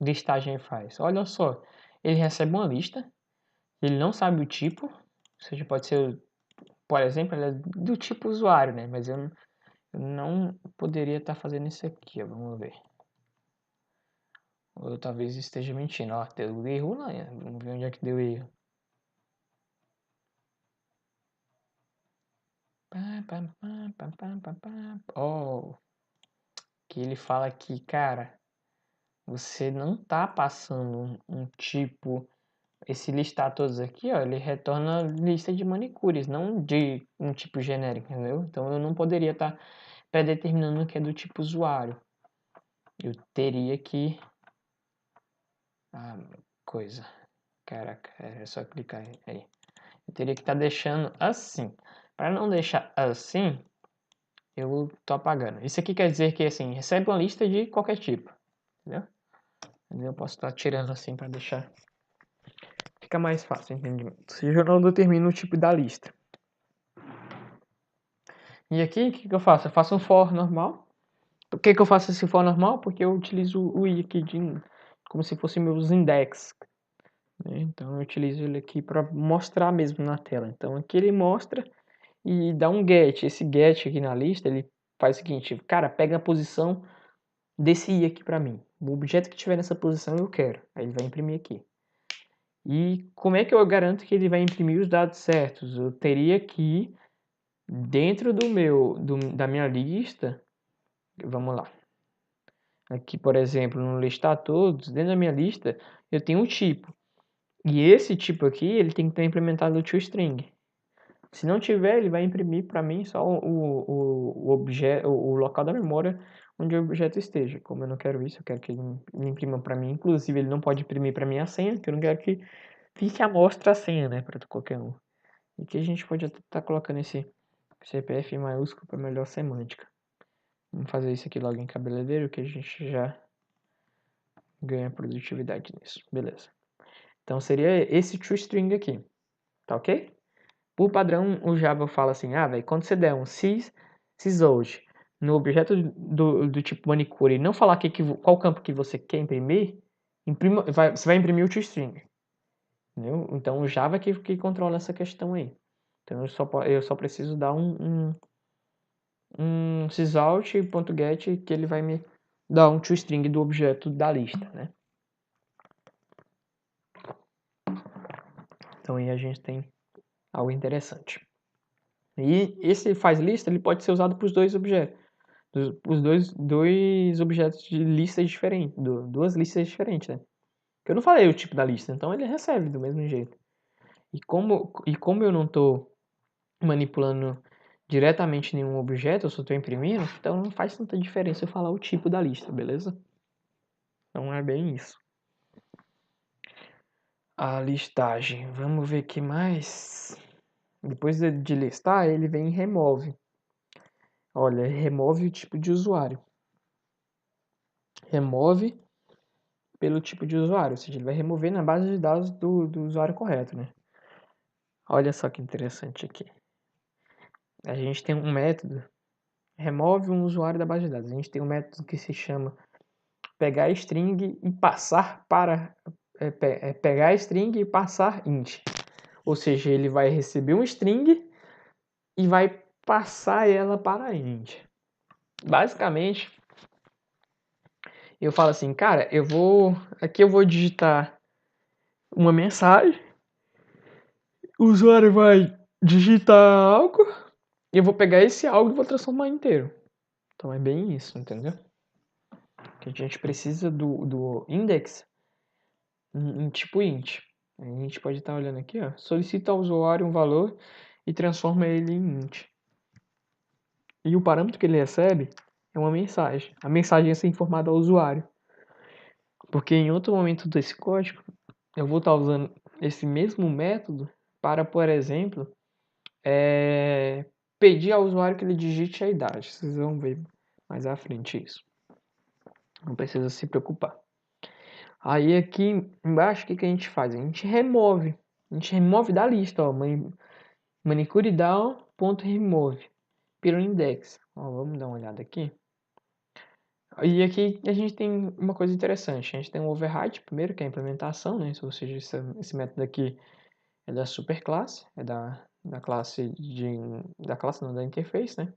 listagem faz. Olha só, ele recebe uma lista, ele não sabe o tipo, ou seja, pode ser, por exemplo, ele é do tipo usuário, né? Mas eu não poderia estar fazendo isso aqui, ó. Vamos ver. Ou eu talvez esteja mentindo. Ó, deu erro lá, né? Vamos ver onde é que deu erro. Oh, que ele fala aqui, cara. você não está passando um tipo, esse listar todos aqui, ó, ele retorna lista de manicures, não de um tipo genérico, entendeu? Então eu não poderia estar pré-determinando que é do tipo usuário. Eu teria que... coisa. Caraca, é só clicar aí. Eu teria que estar deixando assim. Para não deixar assim, eu tô apagando. Isso aqui quer dizer que, assim, recebe uma lista de qualquer tipo, entendeu? Eu posso estar tirando assim para deixar... Fica mais fácil o entendimento. Se eu não determino o tipo da lista. E aqui, o que eu faço? Eu faço um for normal. Por que eu faço esse for normal? Porque eu utilizo o i aqui como se fosse meus index. Né? Então eu utilizo ele aqui para mostrar mesmo na tela. Então aqui ele mostra e dá um get. Esse get aqui na lista, ele faz o seguinte, cara, pega a posição desse i aqui para mim. O objeto que tiver nessa posição eu quero. Aí ele vai imprimir aqui. E como é que eu garanto que ele vai imprimir os dados certos? Eu teria que, dentro da minha lista, vamos lá. Aqui, por exemplo, no listar todos, dentro da minha lista, eu tenho um tipo. E esse tipo aqui, ele tem que estar implementado no toString. Se não tiver, ele vai imprimir para mim só o local da memória onde o objeto esteja. Como eu não quero isso, eu quero que ele imprima para mim. Inclusive, ele não pode imprimir para mim a senha, porque eu não quero que fique à mostra a senha, né, para qualquer um. E aqui a gente pode até estar colocando esse CPF maiúsculo para melhor semântica. Vamos fazer isso aqui logo em cabeleireiro, que a gente já ganha produtividade nisso. Beleza. Então seria esse toString aqui. Tá ok? Por padrão, o Java fala assim, velho, quando você der um sysout no objeto do tipo manicure e não falar qual campo que você quer imprimir, você vai imprimir o toString. Entendeu? Então o Java que controla essa questão aí. Então eu só preciso dar um sysout.get que ele vai me dar um toString do objeto da lista, né? Então aí a gente tem algo interessante. E esse faz lista, ele pode ser usado para os dois objetos. Os dois objetos de listas diferentes, duas listas diferentes, né? Porque eu não falei o tipo da lista, então ele recebe do mesmo jeito. E como eu não estou manipulando diretamente nenhum objeto, eu só estou imprimindo, então não faz tanta diferença eu falar o tipo da lista, beleza? Então é bem isso. A listagem, vamos ver o que mais. Depois de listar, ele vem e remove. Olha, remove o tipo de usuário. Remove pelo tipo de usuário, ou seja, ele vai remover na base de dados do usuário correto, né? Olha só que interessante aqui. A gente tem um método, remove um usuário da base de dados. A gente tem um método que se chama pegar string e passar para... pegar string e passar int. Ou seja, ele vai receber um string e vai passar ela para int. Basicamente, eu falo assim, cara, aqui eu vou digitar uma mensagem, o usuário vai digitar algo, e eu vou pegar esse algo e vou transformar inteiro. Então é bem isso, entendeu? Que a gente precisa do index em tipo int. A gente pode estar olhando aqui, ó, solicita ao usuário um valor e transforma ele em int. E o parâmetro que ele recebe é uma mensagem. A mensagem é ser informada ao usuário. Porque em outro momento desse código, eu vou estar usando esse mesmo método para, por exemplo, pedir ao usuário que ele digite a idade. Vocês vão ver mais à frente isso. Não precisa se preocupar. Aí aqui embaixo, o que a gente faz? A gente remove. A gente remove da lista, ó, manicuredown.remove pelo index. Ó, vamos dar uma olhada aqui. E aqui a gente tem uma coisa interessante. A gente tem um override primeiro, que é a implementação, né? Ou seja, esse método aqui é da superclasse, é da classe não, da interface, né?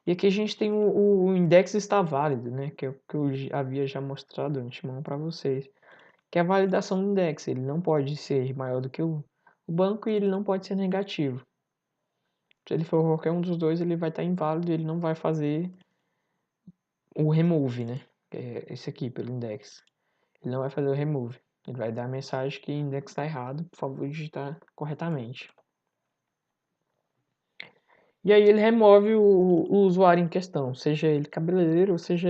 E aqui a gente tem o index está válido, né? Que é o que eu havia já mostrado antemão para vocês. Que é a validação do index. Ele não pode ser maior do que o banco e ele não pode ser negativo. Se ele for qualquer um dos dois, ele vai estar inválido e ele não vai fazer o remove, né? que é esse aqui, pelo index. Ele não vai fazer o remove. Ele vai dar a mensagem que o index está errado, por favor digitar corretamente. E aí ele remove o usuário em questão, seja ele cabeleireiro, ou seja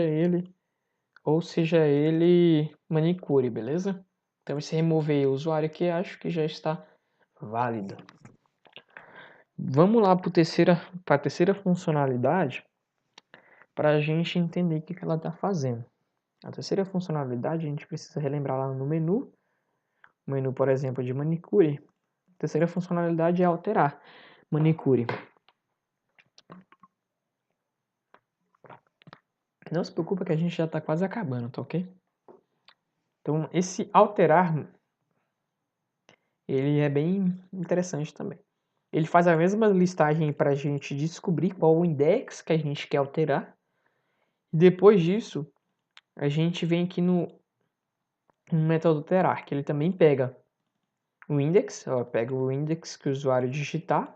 ele manicure, beleza? Então esse remover o usuário aqui, acho que já está válido. Vamos lá para a terceira funcionalidade, para a gente entender o que ela está fazendo. A terceira funcionalidade, a gente precisa relembrar lá no menu. O menu, por exemplo, de manicure. A terceira funcionalidade é alterar manicure. Não se preocupa que a gente já está quase acabando, tá ok? Então, esse alterar, ele é bem interessante também. Ele faz a mesma listagem para a gente descobrir qual o index que a gente quer alterar. E depois disso, a gente vem aqui no método alterar, que ele também pega o index, pega o index que o usuário digitar,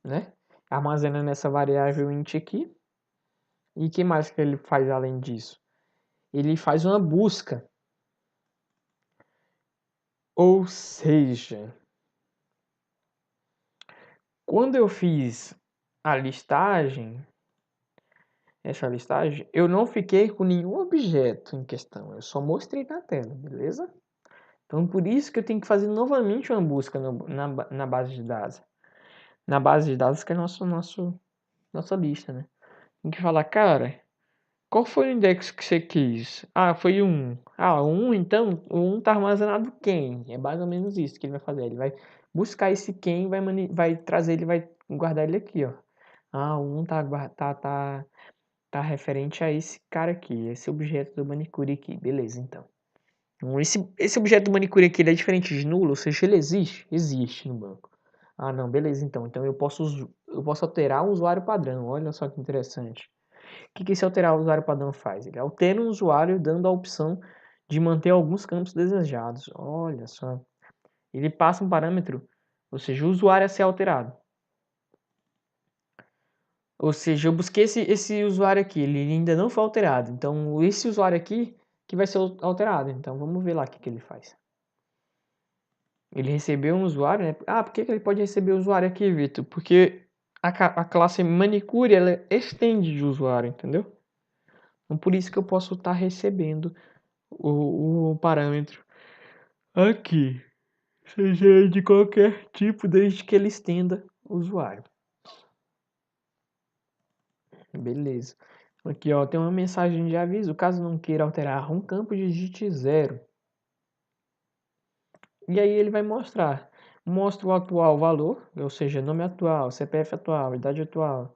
né? Armazena nessa variável int aqui. E o que mais que ele faz além disso? Ele faz uma busca. Ou seja, quando eu fiz a listagem, essa listagem, eu não fiquei com nenhum objeto em questão. Eu só mostrei na tela, beleza? Então, por isso que eu tenho que fazer novamente uma busca na base de dados. Na base de dados que é nossa lista, né? Tem que falar, cara, qual foi o index que você quis? Ah, foi 1. Ah, 1, então, o 1 está armazenado quem? É mais ou menos isso que ele vai fazer. Ele vai buscar esse quem, vai trazer ele, vai guardar ele aqui, ó. Ah, o 1 tá referente a esse cara aqui, esse objeto do manicure aqui. Beleza, então. Então, esse objeto do manicure aqui, ele é diferente de nulo, ou seja, ele existe? Existe no banco. Ah, não, beleza, então. Então eu posso alterar um usuário padrão. Olha só que interessante. O que esse alterar o usuário padrão faz? Ele altera um usuário dando a opção de manter alguns campos desejados. Olha só. Ele passa um parâmetro, ou seja, o usuário a ser alterado. Ou seja, eu busquei esse usuário aqui, ele ainda não foi alterado. Então, esse usuário aqui que vai ser alterado. Então, vamos ver lá o que ele faz. Ele recebeu um usuário, né? Ah, por que ele pode receber o usuário aqui, Vitor? Porque a classe manicure, ela estende de usuário, entendeu? Então, por isso que eu posso estar recebendo o parâmetro aqui, seja ele de qualquer tipo, desde que ele estenda o usuário. Beleza. Aqui, ó, tem uma mensagem de aviso. Caso não queira alterar um campo, digite 0. E aí ele vai mostrar. Mostra o atual valor, ou seja, nome atual, CPF atual, idade atual,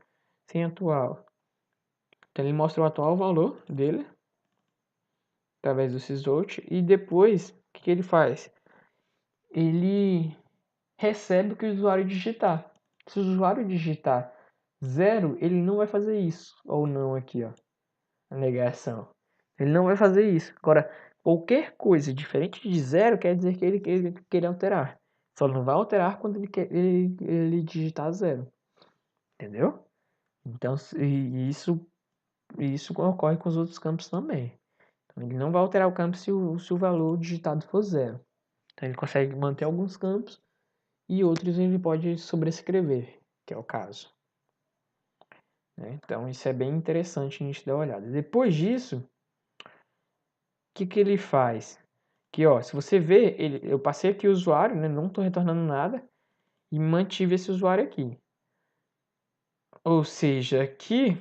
senha atual. Então ele mostra o atual valor dele, através do sysouch. E depois, o que ele faz? Ele recebe o que o usuário digitar. Se o usuário digitar 0, ele não vai fazer isso. Ou não aqui, ó. A negação. Ele não vai fazer isso. Agora, qualquer coisa diferente de 0 quer dizer que ele quer alterar. Só não vai alterar quando ele digitar 0. Entendeu? Então, isso ocorre com os outros campos também. Então, ele não vai alterar o campo se o valor digitado for 0. Então, ele consegue manter alguns campos e outros ele pode sobrescrever, que é o caso. Então, isso é bem interessante a gente dar uma olhada. Depois disso, o que ele faz? Que, ó, se você ver, eu passei aqui o usuário, né, não estou retornando nada, e mantive esse usuário aqui. Ou seja, aqui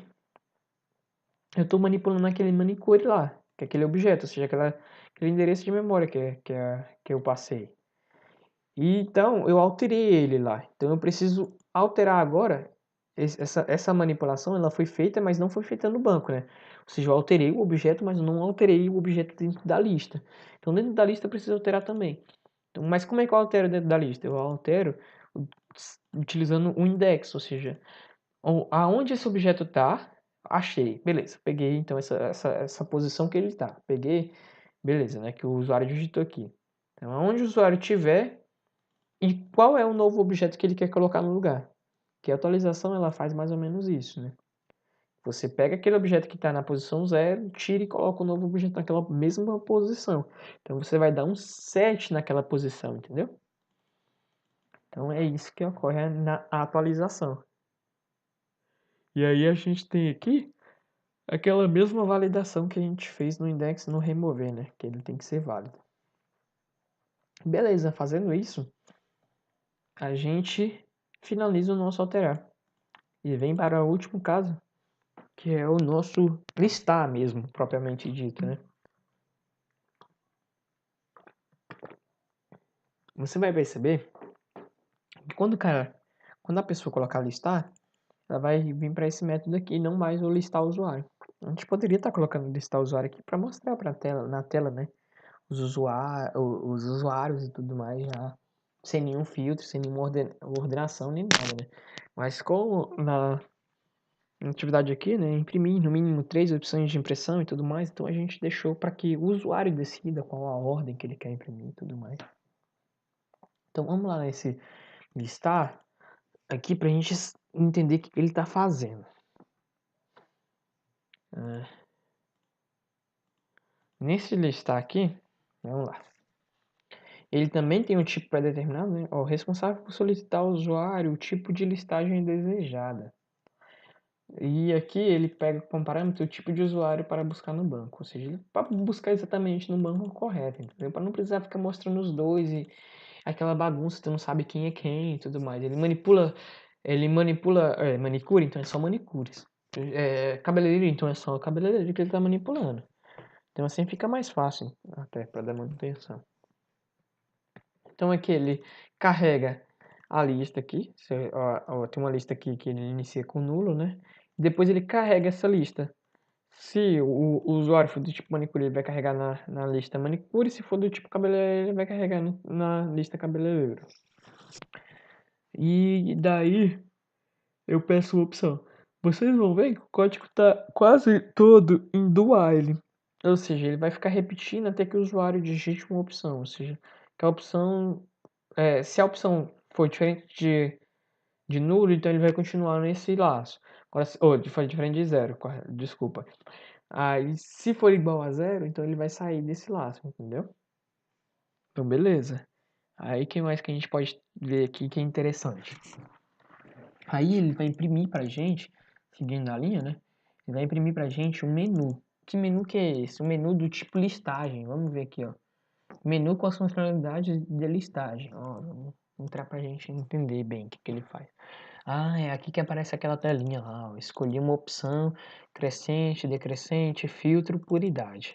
eu estou manipulando aquele manicure lá, que é aquele objeto, ou seja, aquele endereço de memória que eu passei. E, então, eu alterei ele lá. Então, eu preciso alterar agora. Essa manipulação ela foi feita, mas não foi feita no banco, né? Ou seja, eu alterei o objeto, mas não alterei o objeto dentro da lista. Então, dentro da lista eu preciso alterar também. Então, mas como é que eu altero dentro da lista? Eu altero utilizando o index, ou seja, aonde esse objeto está, achei. Beleza, peguei então essa posição que ele está. Peguei, beleza, né? Que o usuário digitou aqui. Então, aonde o usuário tiver, e qual é o novo objeto que ele quer colocar no lugar? Que a atualização ela faz mais ou menos isso, né? Você pega aquele objeto que está na posição 0, tira e coloca o novo objeto naquela mesma posição. Então você vai dar um set naquela posição, entendeu? Então é isso que ocorre na atualização. E aí a gente tem aqui aquela mesma validação que a gente fez no index no remover, né? Que ele tem que ser válido. Beleza, fazendo isso, a gente finaliza o nosso alterar. E vem para o último caso, que é o nosso listar mesmo, propriamente dito, né? Você vai perceber que quando a pessoa colocar listar, ela vai vir para esse método aqui, não mais o listar usuário. A gente poderia estar colocando listar usuário aqui para mostrar na tela, né? Os usuários e tudo mais já sem nenhum filtro, sem nenhuma ordenação nem nada, né? Mas como na atividade aqui, né, imprimir no mínimo 3 opções de impressão e tudo mais, então a gente deixou para que o usuário decida qual a ordem que ele quer imprimir e tudo mais. Então vamos lá nesse listar aqui para a gente entender o que ele está fazendo. Nesse listar aqui, vamos lá. Ele também tem um tipo pré-determinado, né? O responsável por solicitar ao usuário o tipo de listagem desejada. E aqui ele pega como parâmetro o tipo de usuário para buscar no banco, ou seja, para buscar exatamente no banco correto, entendeu? Para não precisar ficar mostrando os dois e aquela bagunça, tu não sabe quem é quem e tudo mais. Ele manipula manicure, então é só manicures. Cabeleireiro, então é só o cabeleireiro que ele está manipulando. Então assim fica mais fácil até para dar manutenção. Então aqui ele carrega a lista aqui, tem uma lista aqui que ele inicia com nulo, né? Depois ele carrega essa lista. Se o usuário for do tipo manicure, ele vai carregar na lista manicure, se for do tipo cabeleireiro, ele vai carregar na lista cabeleireiro. E daí eu peço uma opção. Vocês vão ver que o código está quase todo em do while. Ou seja, ele vai ficar repetindo até que o usuário digite uma opção. Ou seja, que a opção se a opção for diferente de nulo, então ele vai continuar nesse laço. Agora, foi diferente de zero, desculpa. Aí, se for igual a zero, então ele vai sair desse laço, entendeu? Então, beleza. Aí, o que mais que a gente pode ver aqui que é interessante? Aí, ele vai imprimir pra gente, seguindo a linha, né? Ele vai imprimir pra gente um menu. Que menu que é esse? Um menu do tipo listagem. Vamos ver aqui, ó. Menu com as funcionalidades de listagem. Ó, vamos entrar pra gente entender bem o que ele faz. É aqui que aparece aquela telinha lá. Ó. Escolhi uma opção crescente, decrescente, filtro por idade.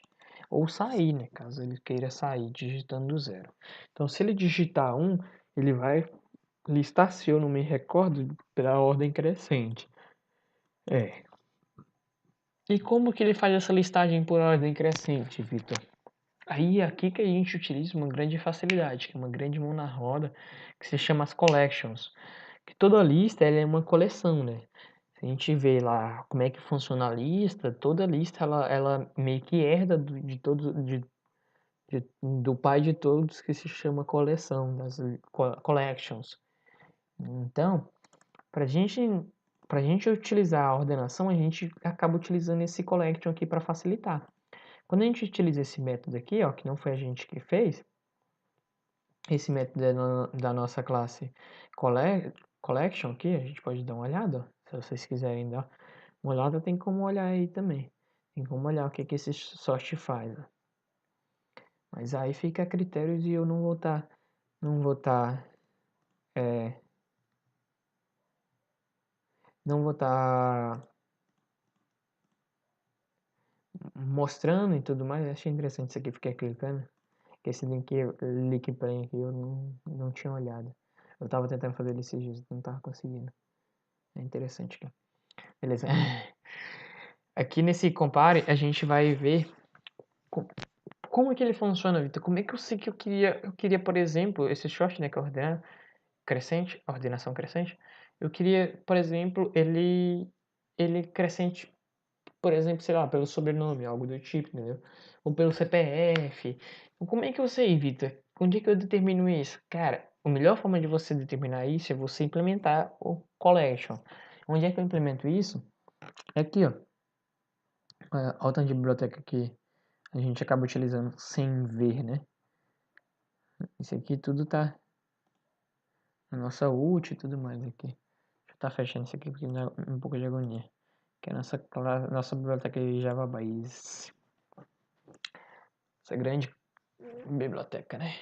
Ou sair, né? Caso ele queira sair digitando do zero. Então, se ele digitar 1, ele vai listar, se eu não me recordo, pela ordem crescente. E como que ele faz essa listagem por ordem crescente, Vitor? Aí aqui que a gente utiliza uma grande facilidade, que é uma grande mão na roda, que se chama as collections. Que toda lista ela é uma coleção, né? Se a gente vê lá como é que funciona a lista, toda lista ela meio que herda do pai de todos, que se chama coleção, das collections. Então, para a gente utilizar a ordenação, a gente acaba utilizando esse collection aqui para facilitar. Quando a gente utiliza esse método aqui, ó, que não foi a gente que fez, esse método é da nossa classe collection aqui, a gente pode dar uma olhada, ó, se vocês quiserem dar uma olhada, tem como olhar aí também. Tem como olhar o que esse sort faz. Ó. Mas aí fica a critério de eu não vou estar não vou estar mostrando e tudo mais. Eu achei interessante isso aqui, fiquei clicando. Que esse link play aqui eu não tinha olhado. Eu tava tentando fazer ele esses dias, não tava conseguindo. É interessante aqui. Beleza. Aqui nesse compare a gente vai ver como é que ele funciona, Vitor. Como é que eu sei que eu queria, por exemplo, esse short, né, que é ordenação crescente. Eu queria, por exemplo, ele crescente, por exemplo, sei lá, pelo sobrenome, algo do tipo, entendeu? Ou pelo CPF. Como é que eu sei, Vitor? Onde é que eu determino isso? Cara, a melhor forma de você determinar isso é você implementar o collection. Onde é que eu implemento isso? Aqui, ó. Olha o tanto de biblioteca que a gente acaba utilizando sem ver, né? Isso aqui tudo tá na nossa ult e tudo mais aqui. Deixa eu estar fechando isso aqui porque dá um pouco de agonia. Que é a nossa biblioteca de Java Base. Essa grande biblioteca, né?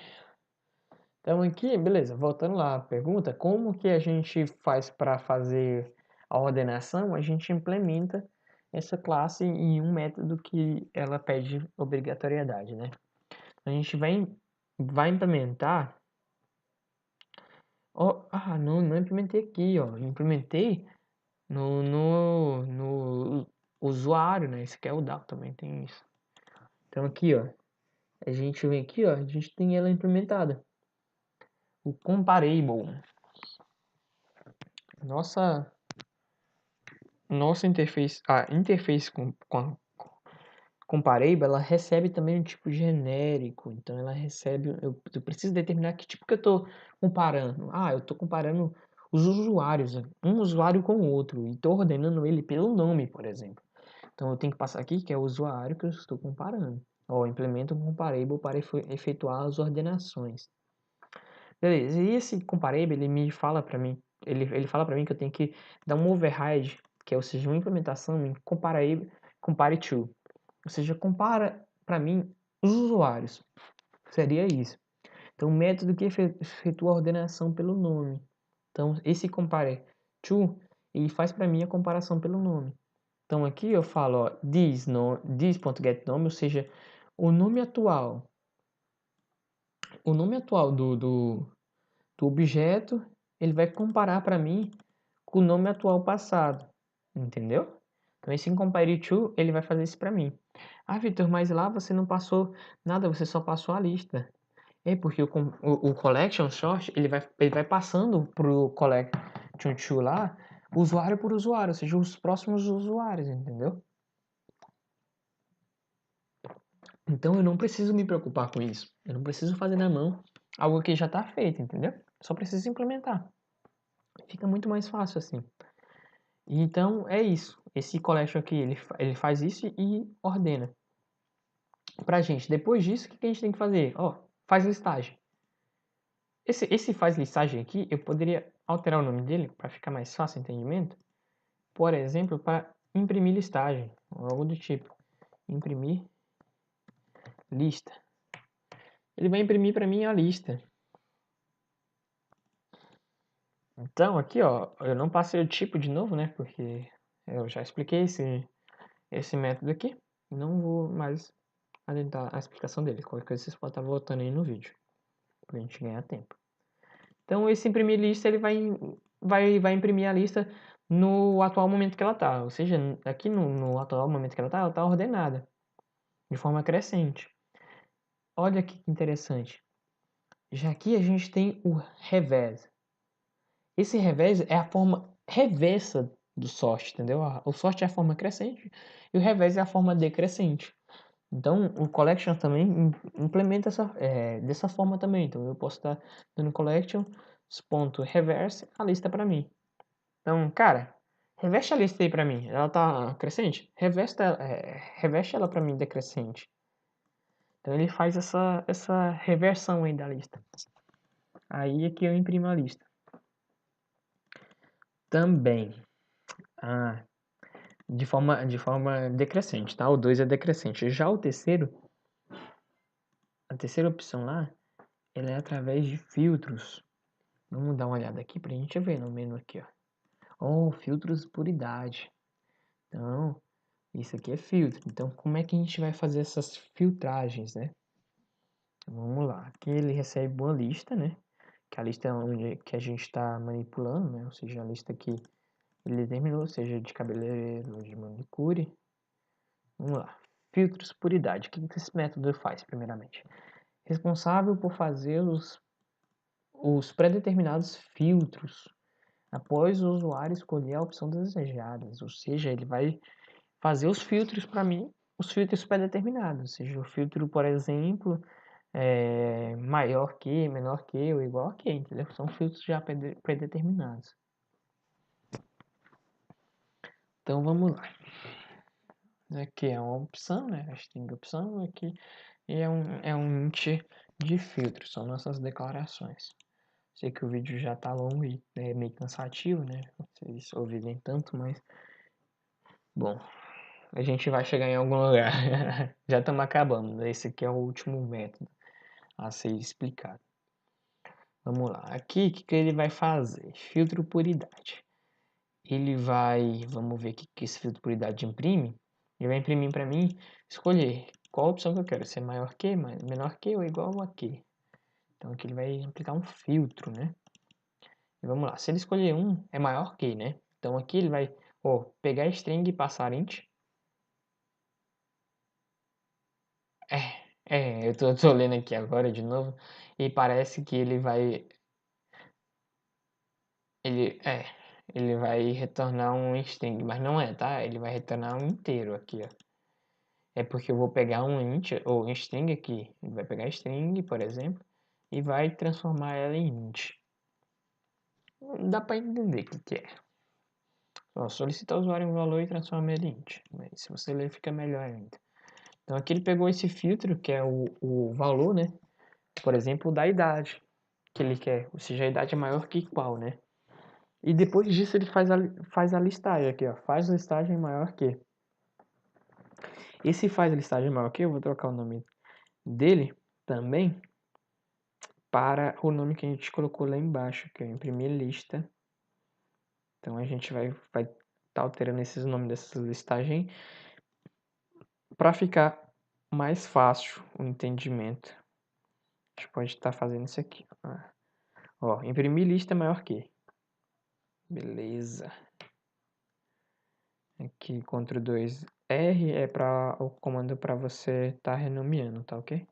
Então aqui, beleza, voltando lá à pergunta, como que a gente faz para fazer a ordenação? A gente implementa essa classe em um método que ela pede obrigatoriedade, né? A gente vai implementar... não implementei aqui, ó. Implementei no usuário, né? Esse aqui é o DAO, também tem isso. Então aqui, ó, a gente vem aqui, ó, a gente tem ela implementada. O comparable. Nossa interface, a interface com comparable, ela recebe também um tipo genérico. Então ela recebe, eu preciso determinar que tipo que eu estou comparando. Eu estou comparando os usuários, um usuário com o outro, e estou ordenando ele pelo nome, por exemplo. Então eu tenho que passar aqui que é o usuário que eu estou comparando. Implemento um comparable para efetuar as ordenações. Beleza, e esse comparable, ele me fala para mim, ele fala para mim que eu tenho que dar um override, que é, ou seja, uma implementação em compare to. Ou seja, compara para mim os usuários. Seria isso. Então, o método que efetua a ordenação pelo nome. Então, esse compare to, ele faz para mim a comparação pelo nome. Então, aqui eu falo, ó, this.getNome, ou seja, o nome atual do objeto, ele vai comparar para mim com o nome atual passado, entendeu? Então esse compare to, ele vai fazer isso para mim. Vitor, mas lá você não passou nada, você só passou a lista. É porque o collection sort, ele vai passando pro collection to lá, usuário por usuário, ou seja, os próximos usuários, entendeu? Então eu não preciso me preocupar com isso. Eu não preciso fazer na mão algo que já está feito, entendeu? Só preciso implementar. Fica muito mais fácil assim. Então é isso. Esse collection aqui, ele faz isso e ordena pra gente. Depois disso, o que a gente tem que fazer? Faz listagem. Esse faz listagem aqui, eu poderia alterar o nome dele para ficar mais fácil o entendimento. Por exemplo, para imprimir listagem, ou algo do tipo. Imprimir lista. Ele vai imprimir para mim a lista. Então aqui, ó, eu não passei o tipo de novo, né? Porque eu já expliquei esse método aqui. Não vou mais adentrar a explicação dele. Qualquer coisa vocês podem estar voltando aí no vídeo, pra gente ganhar tempo. Então esse imprimir lista, ele vai imprimir a lista no atual momento que ela tá. Ou seja, aqui no atual momento que ela tá ordenada, de forma crescente. Olha que interessante. Já aqui a gente tem o revés. Esse revés é a forma reversa do sort, entendeu? O sort é a forma crescente e o revés é a forma decrescente. Então, o collection também implementa dessa forma também. Então, eu posso estar dando collections.reverse a lista para mim. Então, cara, reveste a lista aí para mim. Ela tá crescente? Reveste ela para mim decrescente. Então, ele faz essa reversão aí da lista. Aí é que eu imprimo a lista. Também. De forma decrescente, tá? O 2 é decrescente. Já o terceiro, a terceira opção lá, ela é através de filtros. Vamos dar uma olhada aqui pra gente ver no menu aqui, ó. Filtros por idade. Então, isso aqui é filtro. Então, como é que a gente vai fazer essas filtragens, né? Vamos lá. Aqui ele recebe uma lista, né? Que é a lista que a gente está manipulando, né? Ou seja, a lista que ele determinou, seja de cabeleireiro, de manicure. Vamos lá. Filtros por idade. O que esse método faz, primeiramente? Responsável por fazer os pré-determinados filtros após o usuário escolher a opção desejada. Ou seja, ele vai fazer os filtros para mim, os filtros pré-determinados. Ou seja, o filtro, por exemplo, maior que, menor que ou igual a que, entendeu? São filtros já pré-determinados. Então vamos lá. Aqui é uma opção, né? A string opção aqui e é um int de filtro, são nossas declarações. Sei que o vídeo já tá longo e é meio cansativo, né? Vocês ouvirem tanto, mas bom, a gente vai chegar em algum lugar. Já estamos acabando. Esse aqui é o último método a ser explicado. Vamos lá. Aqui, o que ele vai fazer? Filtro por idade. Ele vai, vamos ver o que esse filtro por idade imprime. Ele vai imprimir para mim, escolher qual opção que eu quero, se é maior que, menor que ou igual a que. Então aqui ele vai aplicar um filtro, né? E vamos lá, se ele escolher um, é maior que, né? Então aqui ele vai pegar a string e passar int. Eu tô lendo aqui agora de novo e parece que ele vai, ele vai retornar um string, mas não é, tá? Ele vai retornar um inteiro aqui, ó. É porque eu vou pegar um int ou um string aqui, ele vai pegar a string, por exemplo, e vai transformar ela em int. Dá para entender o que é. Ó, solicita ao usuário um valor e transforma ele em int. Mas se você ler, fica melhor ainda. Então aqui ele pegou esse filtro, que é o valor, né? Por exemplo, da idade que ele quer, ou seja, a idade é maior que qual, né? E depois disso ele faz a listagem aqui, ó. Faz a listagem maior que. Esse faz a listagem maior que, eu vou trocar o nome dele também para o nome que a gente colocou lá embaixo, que é imprimir lista. Então a gente vai tá alterando esses nomes dessas listagens para ficar mais fácil o entendimento. A gente pode estar fazendo isso aqui. Ó, imprimir lista maior que. Beleza. Aqui, Ctrl 2R é para o comando para você estar renomeando, tá ok?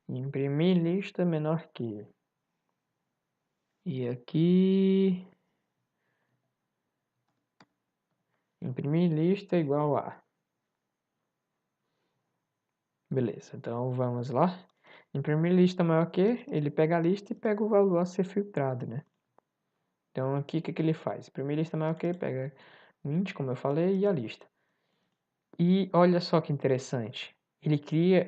Imprimir lista menor que. E aqui, imprimir lista igual a. Beleza, então vamos lá. Imprimir lista maior que, ele pega a lista e pega o valor a ser filtrado, né? Então aqui o que ele faz? Imprimir lista maior que, pega o int, como eu falei, e a lista. E olha só que interessante. Ele cria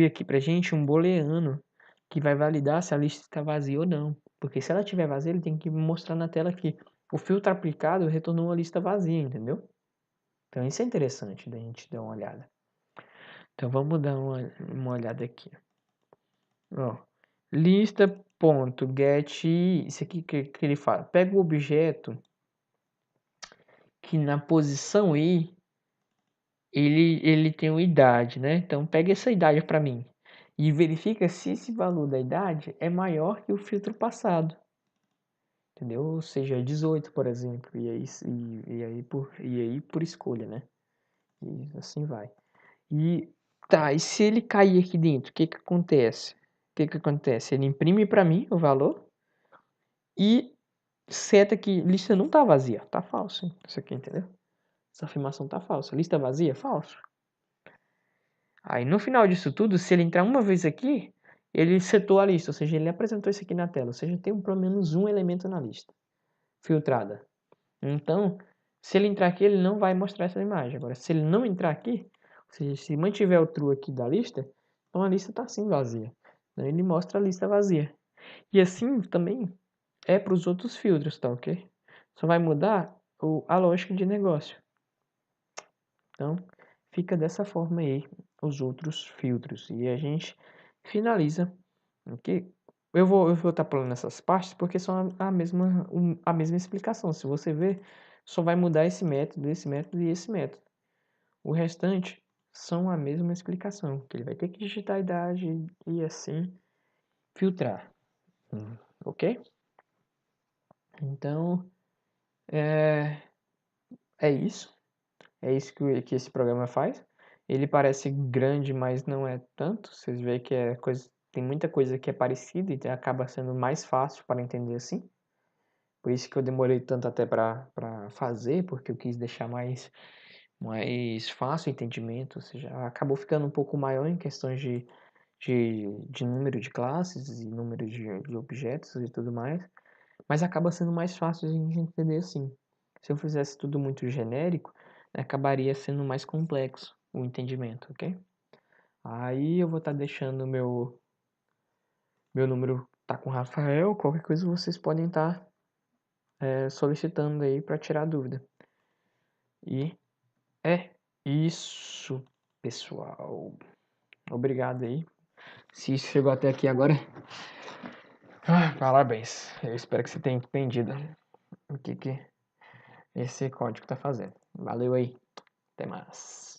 aqui pra gente um booleano que vai validar se a lista está vazia ou não. Porque se ela estiver vazia, ele tem que mostrar na tela que o filtro aplicado retornou uma lista vazia, entendeu? Então isso é interessante da gente dar uma olhada. Então vamos dar uma olhada aqui. Ó, lista.get, isso aqui que ele fala. Pega o objeto que na posição i ele tem uma idade, né? Então pega essa idade para mim e verifica se esse valor da idade é maior que o filtro passado. Entendeu? Ou seja, 18, por exemplo, e aí por escolha, né? E assim vai. E tá, e se ele cair aqui dentro, o que que acontece? Ele imprime para mim o valor e seta que lista não tá vazia, tá falso. Isso aqui, entendeu? Essa afirmação tá falsa. Lista vazia, falso. Aí no final disso tudo, se ele entrar uma vez aqui, ele setou a lista, ou seja, ele apresentou isso aqui na tela, ou seja, tem pelo menos um elemento na lista filtrada. Então, se ele entrar aqui, ele não vai mostrar essa imagem. Agora, se ele não entrar aqui, ou seja, se mantiver o true aqui da lista, então a lista está assim vazia. Então ele mostra a lista vazia. E assim também é para os outros filtros, tá ok? Só vai mudar a lógica de negócio. Então, fica dessa forma aí os outros filtros. E a gente finaliza, ok? Eu vou estar pulando essas partes porque são a mesma explicação. Se você ver, só vai mudar esse método e esse método. O restante são a mesma explicação, que ele vai ter que digitar a idade e assim filtrar. Ok? Então, é isso. É isso que esse programa faz. Ele parece grande, mas não é tanto. Vocês veem que tem muita coisa que é parecida e acaba sendo mais fácil para entender assim. Por isso que eu demorei tanto até para fazer, porque eu quis deixar mais fácil o entendimento. Ou seja, acabou ficando um pouco maior em questões de número de classes e número de objetos e tudo mais. Mas acaba sendo mais fácil de a gente entender assim. Se eu fizesse tudo muito genérico, acabaria sendo mais complexo o entendimento, ok? Aí eu vou estar deixando meu número tá com o Rafael, qualquer coisa vocês podem estar solicitando aí para tirar dúvida. E é isso, pessoal. Obrigado aí. Se chegou até aqui agora, parabéns. Eu espero que você tenha entendido o que esse código tá fazendo. Valeu aí. Até mais.